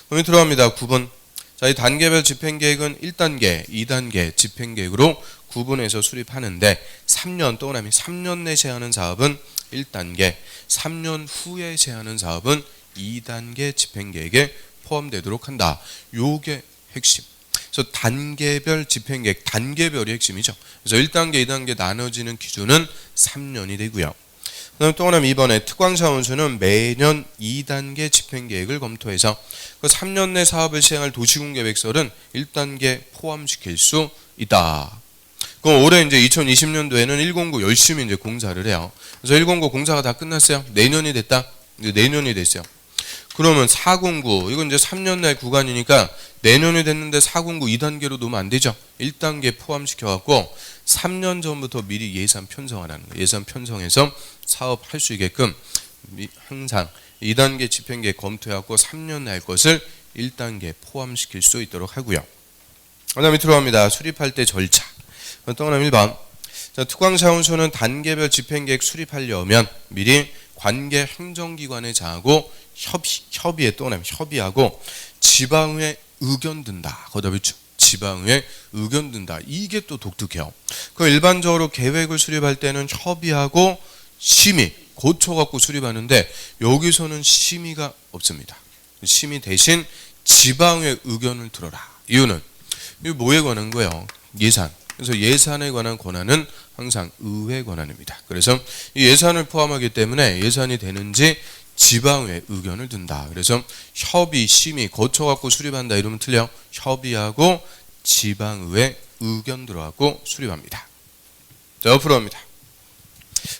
그럼 들어갑니다. 9번. 자, 이 단계별 집행계획은 1단계, 2단계 집행계획으로 구분해서 수립하는데 3년 또는 3년 내 시행하는 사업은 1단계, 3년 후에 시행하는 사업은 2단계 집행계획에 포함되도록 한다. 요게 핵심. 그래서 단계별 집행계획, 단계별이 핵심이죠. 그래서 1단계, 2단계 나눠지는 기준은 3년이 되고요. 그다음 또 하나 2번에 특광자원수는 매년 2단계 집행계획을 검토해서 그 3년 내 사업을 시행할 도시군계획서는 1단계 포함시킬 수 있다. 그럼 올해 이제 2020년도에는 109 열심히 이제 공사를 해요. 그래서 109 공사가 다 끝났어요. 내년이 됐다. 이제 내년이 됐어요. 그러면 409 이건 이제 3년 내 구간이니까 내년이 됐는데 409 2단계로 놓으면 안 되죠. 1단계 포함시켜 갖고 3년 전부터 미리 예산 편성하라는 거예요. 예산 편성해서 사업할 수 있게끔 항상 2단계 집행계획 검토해 갖고 3년 내 할 것을 1단계 포함시킬 수 있도록 하고요. 그다음에 들어갑니다. 수립할 때 절차. 또 하나 1번. 자, 특광자원소는 단계별 집행계획 수립하려면 미리 관계 행정기관에 장하고 협의에 또 하나 협의하고 지방의회 의견 든다. 거기다 붙여. 지방의회 의견 든다. 이게 또 독특해요. 그 일반적으로 계획을 수립할 때는 협의하고 심의 고쳐갖고 수립하는데 여기서는 심의가 없습니다. 심의 대신 지방의회 의견을 들어라. 이유는 이게 뭐에 관한 거예요? 예산. 그래서 예산에 관한 권한은 항상 의회 권한입니다. 그래서 이 예산을 포함하기 때문에 예산이 되는지 지방의회 의견을 든다. 그래서 협의, 심의, 거쳐갖고 수립한다 이러면 틀려. 협의하고 지방의회 의견 들어갖고 수립합니다. 자, 옆으로 합니다.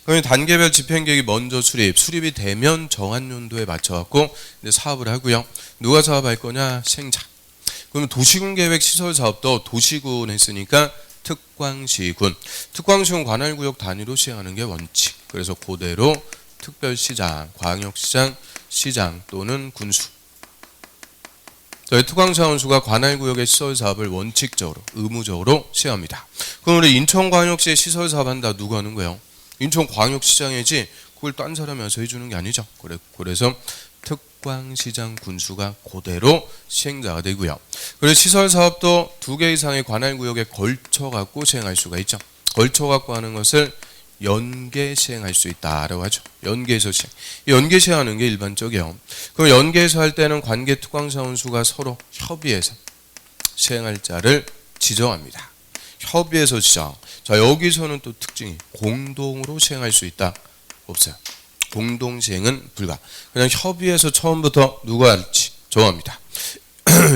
그럼 단계별 집행계획이 먼저 수립이 되면 정한 연도에 맞춰갖고 이제 사업을 하고요. 누가 사업할 거냐? 시행자. 그러면 도시군 계획 시설 사업도 도시군 했으니까 특광시군 관할구역 단위로 시행하는 게 원칙. 그래서 그대로 특별시장, 광역시장, 시장 또는 군수. 저희 특광자원수가 관할구역의 시설 사업을 원칙적으로, 의무적으로 시행합니다. 그럼 우리 인천광역시에 시설 사업 한다 누가 하는 거예요? 인천광역시장이지 그걸 딴 사람이 와서 해주는 게 아니죠. 그래서 특광시장 군수가 그대로 시행자가 되고요. 그래서 시설 사업도 2개 이상의 관할구역에 걸쳐 갖고 시행할 수가 있죠. 걸쳐 갖고 하는 것을 연계 시행할 수 있다라고 하죠. 연계해서 시행. 연계 시행하는 게 일반적이에요. 그럼 연계해서 할 때는 관계 특광사원수가 서로 협의해서 시행할 자를 지정합니다. 협의해서 지정. 자, 여기서는 또 특징이 공동으로 시행할 수 있다. 없어요. 공동 시행은 불가. 그냥 협의해서 처음부터 누가 할지 정합니다.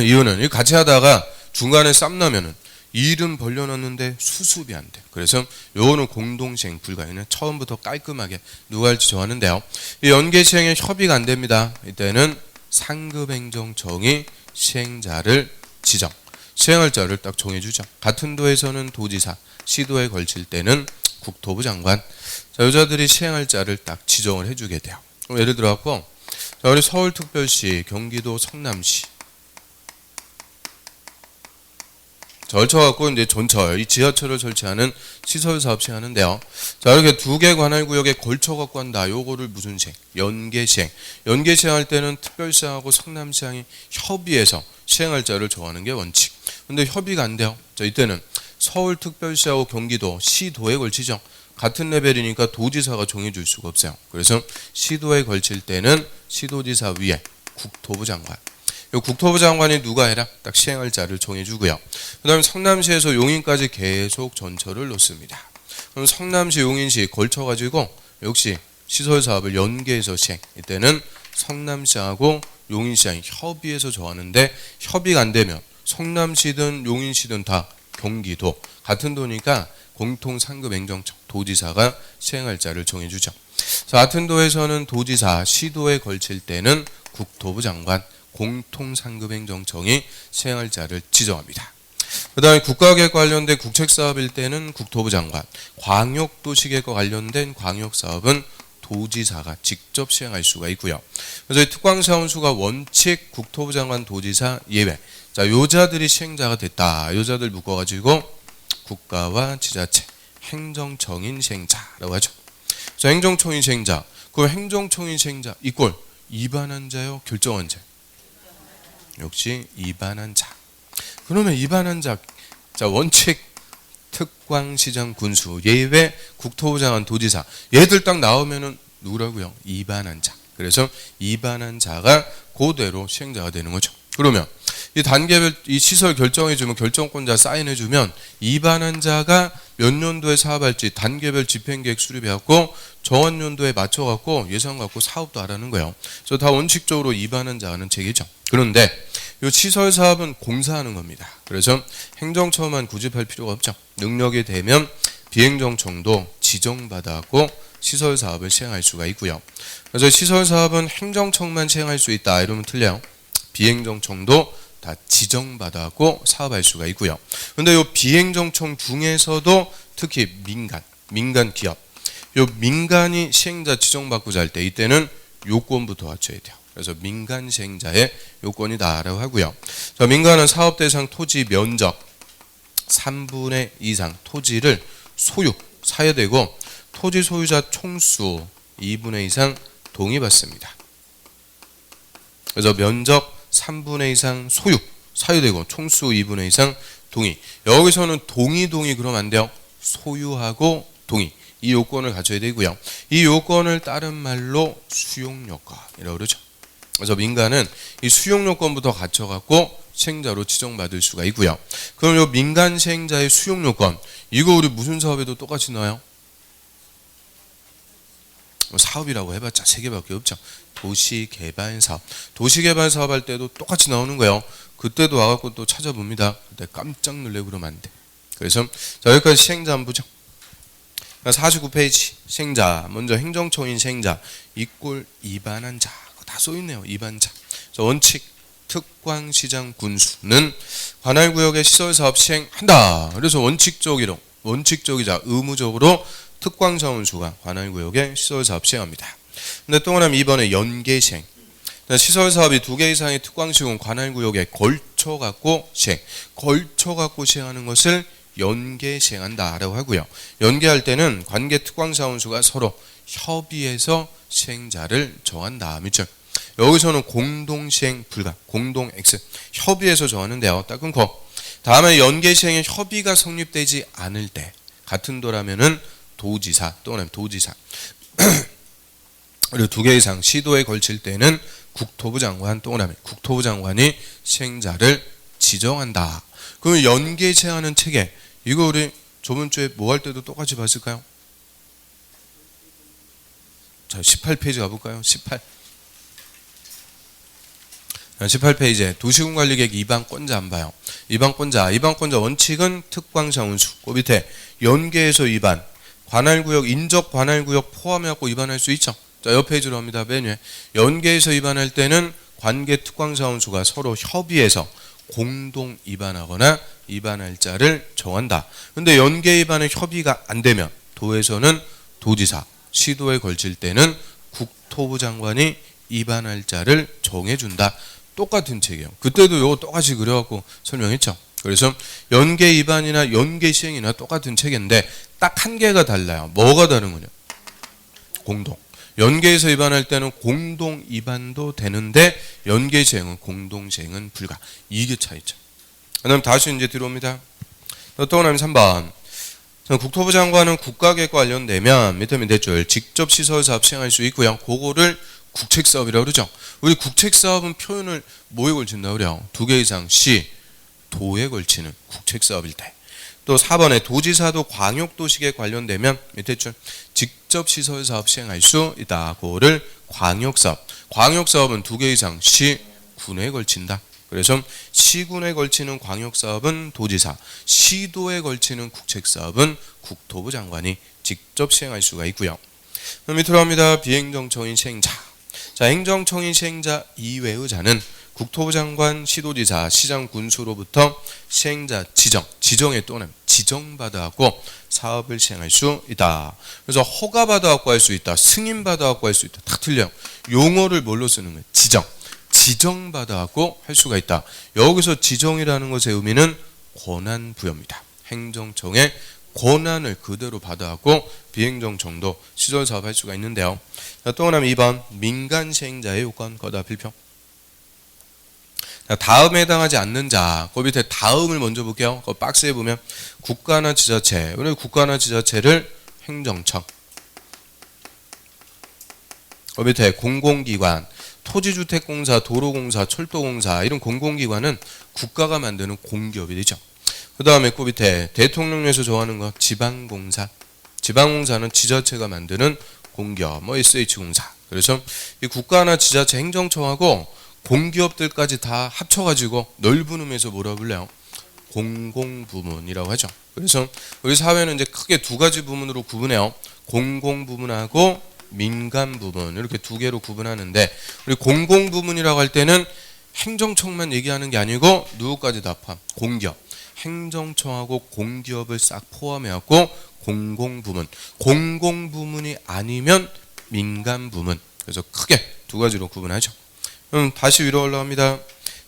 이유는 같이 하다가 중간에 쌈 나면은 이름 벌려놨는데 수습이 안 돼. 그래서 요거는 공동 시행 불가. 이는 처음부터 깔끔하게 누가 할지 정하는데요. 이 연계 시행에 협의가 안 됩니다. 이때는 상급행정청이 시행자를 지정. 시행할 자를 딱 정해주죠. 같은 도에서는 도지사, 시도에 걸칠 때는 국토부 장관. 자, 여자들이 시행할 자를 딱 지정을 해주게 돼요. 그럼 예를 들어 갖고, 자, 우리 서울특별시, 경기도 성남시, 자, 걸쳐갖고 이제 전철, 이 지하철을 설치하는 시설 사업 시행하는데요. 자, 이렇게 두 개 관할 구역에 걸쳐갖고 한다. 요거를 무슨 시행? 연계 시행. 연계 시행할 때는 특별시하고 성남시장이 협의해서 시행할 자를 정하는 게 원칙. 근데 협의가 안 돼요. 자, 이때는 서울특별시하고 경기도, 시도에 걸치죠. 같은 레벨이니까 도지사가 정해줄 수가 없어요. 그래서 시도에 걸칠 때는 시도지사 위에 국토부 장관. 이 국토부 장관이 누가 해라? 딱 시행할 자를 정해주고요. 그 다음에 성남시에서 용인까지 계속 전철을 놓습니다. 그럼 성남시, 용인시 걸쳐가지고 역시 시설사업을 연계해서 시행. 이때는 성남시하고 용인시장이 협의해서 정하는데 협의가 안 되면 성남시든 용인시든 다 경기도 같은 도니까 공통상급행정청 도지사가 시행할 자를 정해주죠. 자, 같은 도에서는 도지사, 시도에 걸칠 때는 국토부 장관, 공통상급행정청이 시행할 자를 지정합니다. 그 다음에 국가계획 관련된 국책사업일 때는 국토부 장관, 광역도시계획과 관련된 광역사업은 도지사가 직접 시행할 수가 있고요. 그래서 특광사원수가 원칙 국토부 장관, 도지사 예외. 자, 요자들이 시행자가 됐다. 요자들 묶어가지고 국가와 지자체, 행정청인 시행자라고 하죠. 자, 행정청인 시행자. 그 행정청인 시행자 이꼴 위반한 자요, 결정한 자. 역시 위반한 자. 그러면 위반한 자, 자 원칙 특광시장 군수 예외 국토부 장관 도지사 얘들 딱 나오면은 누구라고요? 위반한 자. 그래서 위반한 자가 그대로 시행자가 되는 거죠. 그러면 이 단계별 이 시설 결정해주면 결정권자 사인해주면 위반한 자가 몇 년도에 사업할지 단계별 집행계획 수립해갖고 정한 연도에 맞춰갖고 예산 갖고 사업도 하라는 거예요. 그래서 다 원칙적으로 위반한 자는 책이죠. 그런데 이 시설 사업은 공사하는 겁니다. 그래서 행정처만 구집할 필요가 없죠. 능력이 되면 비행정청도 지정받아갖고 시설 사업을 시행할 수가 있고요. 그래서 시설 사업은 행정청만 시행할 수 있다 이러면 틀려요. 비행정청도 다 지정받아갖고 사업할 수가 있고요. 그런데 이 비행정청 중에서도 특히 민간 기업, 이 민간이 시행자 지정받고자 할 때 이때는 요건부터 갖춰야 돼요. 그래서 민간 시행자의 요건이다라고 하고요. 자, 민간은 사업 대상 토지 면적 3분의 2 이상 토지를 사야 되고 토지 소유자 총수 2분의 2 이상 동의받습니다. 그래서 면적 3분의 2 이상 사야 되고 총수 2분의 2 이상 동의. 여기서는 동의 그러면 안 돼요. 소유하고 동의. 이 요건을 갖춰야 되고요. 이 요건을 다른 말로 수용요건이라고 그러죠. 그래서 민간은 이 수용요건부터 갖춰갖고 시행자로 지정받을 수가 있고요. 그럼 이 민간 시행자의 수용요건 이거 우리 무슨 사업에도 똑같이 나와요? 사업이라고 해봤자 3개밖에 없죠. 도시개발사업. 도시개발사업 할 때도 똑같이 나오는 거예요. 그때도 와갖고 또 찾아봅니다. 그때 깜짝 놀래고 그러면 안 돼. 그래서 자, 여기까지 시행자 한번 보죠. 49페이지 시행자. 먼저 행정청인 시행자 이꼴 위반한 자. 다 써있네요. 위반자. 원칙 특광시장 군수는 관할구역의 시설사업 시행한다. 그래서 원칙적이자 의무적으로 특광사원수가 관할구역의 시설사업 시행합니다. 근데 또 하나 2번에 연계시행. 시설사업이 2개 이상의 특광시공 관할구역에 걸쳐갖고 시행하는 것을 연계시행한다라고 하고요. 연계할 때는 관계 특광사원수가 서로 협의해서 시행자를 정한다. 그렇죠? 여기서는 공동시행 불가, 공동 X 협의해서 정하는데요. 딱 끊고 다음에 연계시행에 협의가 성립되지 않을 때 같은 도라면은 도지사 또는 도지사 그리고 2개 이상 시도에 걸칠 때는 국토부 장관 또는 국토부 장관이 시행자를 지정한다. 그럼 연계 시행하는 체계 이거 우리 저번 주에 뭐 할 때도 똑같이 봤을까요? 자, 18페이지 가볼까요? 18페이지에 도시군관리계획 이방권자 안 봐요. 이방권자 원칙은 특광사원수. 그 밑에 연계에서 위반, 관할구역 인접 관할구역 포함해갖고 위반할 수 있죠. 자, 옆 페이지로 합니다. 맨 위에 연계에서 위반할 때는 관계 특광사원수가 서로 협의해서 공동 위반하거나 위반할 자를 정한다. 근데 연계 위반의 협의가 안 되면 도에서는 도지사, 시도에 걸칠 때는 국토부 장관이 위반할 자를 정해준다. 똑같은 책이에요. 그때도 이거 똑같이 그려갖고 설명했죠. 그래서 연계 위반이나 연계 시행이나 똑같은 체계인데 딱 한 개가 달라요. 뭐가 다른 거냐? 공동. 연계에서 위반할 때는 공동 위반도 되는데 연계 시행은 공동 시행은 불가. 이게 차이죠. 그다음 다시 이제 들어옵니다. 또 그다음에 3번. 국토부 장관은 국가계획과 관련되면 밑에 줄 직접 시설 사업 시행할 수 있고요. 그거를 국책 사업이라고 그러죠. 우리 국책 사업은 표현을 뭐에 걸친다 그래요? 2개 이상 시, 도에 걸치는 국책 사업일 때. 또 4번에 도지사도 광역도시계획 관련되면 밑에 줄 직접 시설 사업 시행할 수 있다. 그거를 광역사업. 광역사업은 2개 이상 시, 군에 걸친다. 그래서 시군에 걸치는 광역사업은 도지사, 시도에 걸치는 국책사업은 국토부 장관이 직접 시행할 수가 있고요. 밑으로 갑니다. 비행정청인 시행자. 자, 행정청인 시행자 이외의 자는 국토부 장관, 시도지사, 시장, 군수로부터 시행자 지정에 또는 지정받아갖고 사업을 시행할 수 있다. 그래서 허가받아갖고 할 수 있다. 승인받아갖고 할 수 있다. 다 틀려요. 용어를 뭘로 쓰는 거예요? 지정받아갖고 할 수가 있다. 여기서 지정이라는 것의 의미는 권한 부여입니다. 행정청의 권한을 그대로 받아갖고 비행정청도 시설사업 할 수가 있는데요. 자, 또 하나 2번 민간 시행자의 요건 거다 필평. 자, 다음에 해당하지 않는 자, 그 밑에 다음을 먼저 볼게요. 그 박스에 보면 국가나 지자체, 우리 국가나 지자체를 행정청, 그 밑에 공공기관, 토지주택공사, 도로공사, 철도공사 이런 공공기관은 국가가 만드는 공기업이 되죠. 그 다음에 그 밑에 대통령령에서 정하는 거 지방공사, 지방공사는 지자체가 만드는 공기업, 뭐 SH공사. 그래서 이 국가나 지자체 행정청하고 공기업들까지 다 합쳐가지고 넓은 의미에서 뭐라 불러요? 공공부문이라고 하죠. 그래서 우리 사회는 이제 크게 2가지 부문으로 구분해요. 공공부문하고 민간부문 이렇게 2개로 구분하는데 우리 공공부문이라고 할 때는 행정청만 얘기하는 게 아니고 누구까지 다 포함? 공기업. 행정청하고 공기업을 싹 포함해갖고 공공부문. 공공부문이 아니면 민간부문. 그래서 크게 2가지로 구분하죠. 다시 위로 올라갑니다.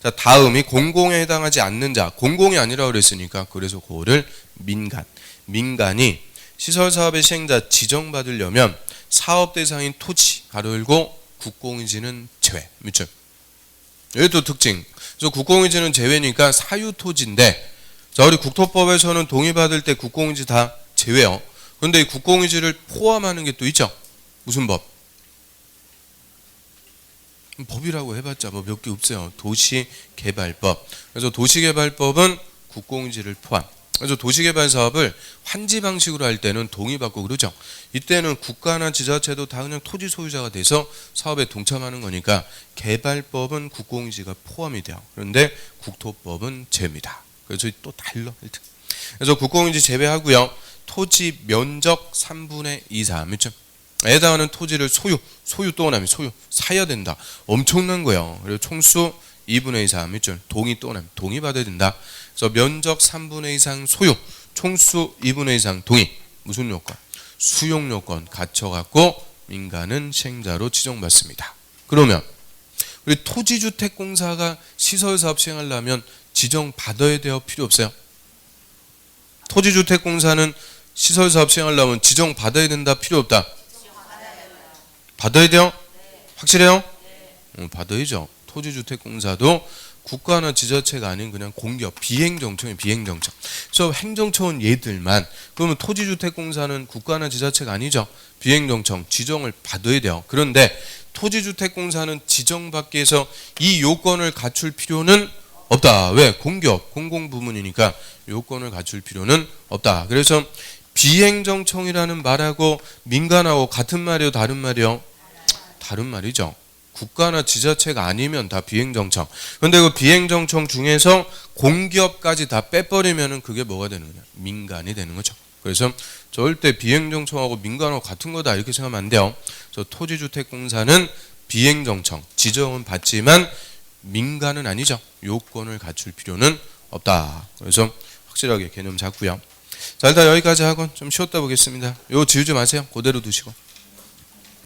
자, 다음이 공공에 해당하지 않는 자. 공공이 아니라고 그랬으니까 그래서 그거를 민간. 민간이 시설사업의 시행자 지정받으려면 사업 대상인 토지, 가로 열고 국공유지는 제외. 그렇죠? 여기 또 특징. 그래서 국공유지는 제외니까 사유토지인데 자, 우리 국토법에서는 동의받을 때 국공유지 다 제외요. 그런데 이 국공유지를 포함하는 게 또 있죠. 무슨 법? 법이라고 해봤자 뭐 몇 개 없어요. 도시개발법. 그래서 도시개발법은 국공유지를 포함. 그래서 도시개발 사업을 환지 방식으로 할 때는 동의받고 그러죠. 이때는 국가나 지자체도 다 그냥 토지 소유자가 돼서 사업에 동참하는 거니까 개발법은 국공유지가 포함이 돼요. 그런데 국토법은 제외입니다. 그래서 또 달라. 그래서 국공유지 제외하고요. 토지 면적 3분의 2, 3. 그렇죠? 해당하는 토지를 소유 또 나면 소유 사야 된다. 엄청난 거예요. 그리고 총수 2분의 2, 3. 그렇죠? 동의 받아야 된다. 그래서 면적 3분의 2 이상 소유, 총수 2분의 2 이상 동의. 무슨 요건? 수용 요건 갖춰갖고 민간은 시행자로 지정받습니다. 그러면 우리 토지주택공사가 시설사업 시행하려면 지정받아야 돼요? 필요 없어요? 토지주택공사는 시설사업 시행하려면 지정받아야 된다? 필요 없다? 받아야 돼요? 확실해요? 받아야죠. 토지주택공사도 국가나 지자체가 아닌 그냥 공기업, 비행정청이에요. 비행정청. 그래서 행정청은 얘들만. 그러면 토지주택공사는 국가나 지자체가 아니죠. 비행정청 지정을 받아야 돼요. 그런데 토지주택공사는 지정받기 위해서 이 요건을 갖출 필요는 없다. 왜? 공기업, 공공부문이니까 요건을 갖출 필요는 없다. 그래서 비행정청이라는 말하고 민간하고 같은 말이에요? 다른 말이에요? 다른 말이죠. 국가나 지자체가 아니면 다 비행정청. 그런데 그 비행정청 중에서 공기업까지 다 빼버리면은 그게 뭐가 되는 거냐? 민간이 되는 거죠. 그래서 절대 비행정청하고 민간하고 같은 거다 이렇게 생각하면 안 돼요. 그래서 토지주택공사는 비행정청 지정은 받지만 민간은 아니죠. 요건을 갖출 필요는 없다. 그래서 확실하게 개념 잡고요. 자, 일단 여기까지 하고 좀 쉬었다 보겠습니다. 요 지우지 마세요. 그대로 두시고.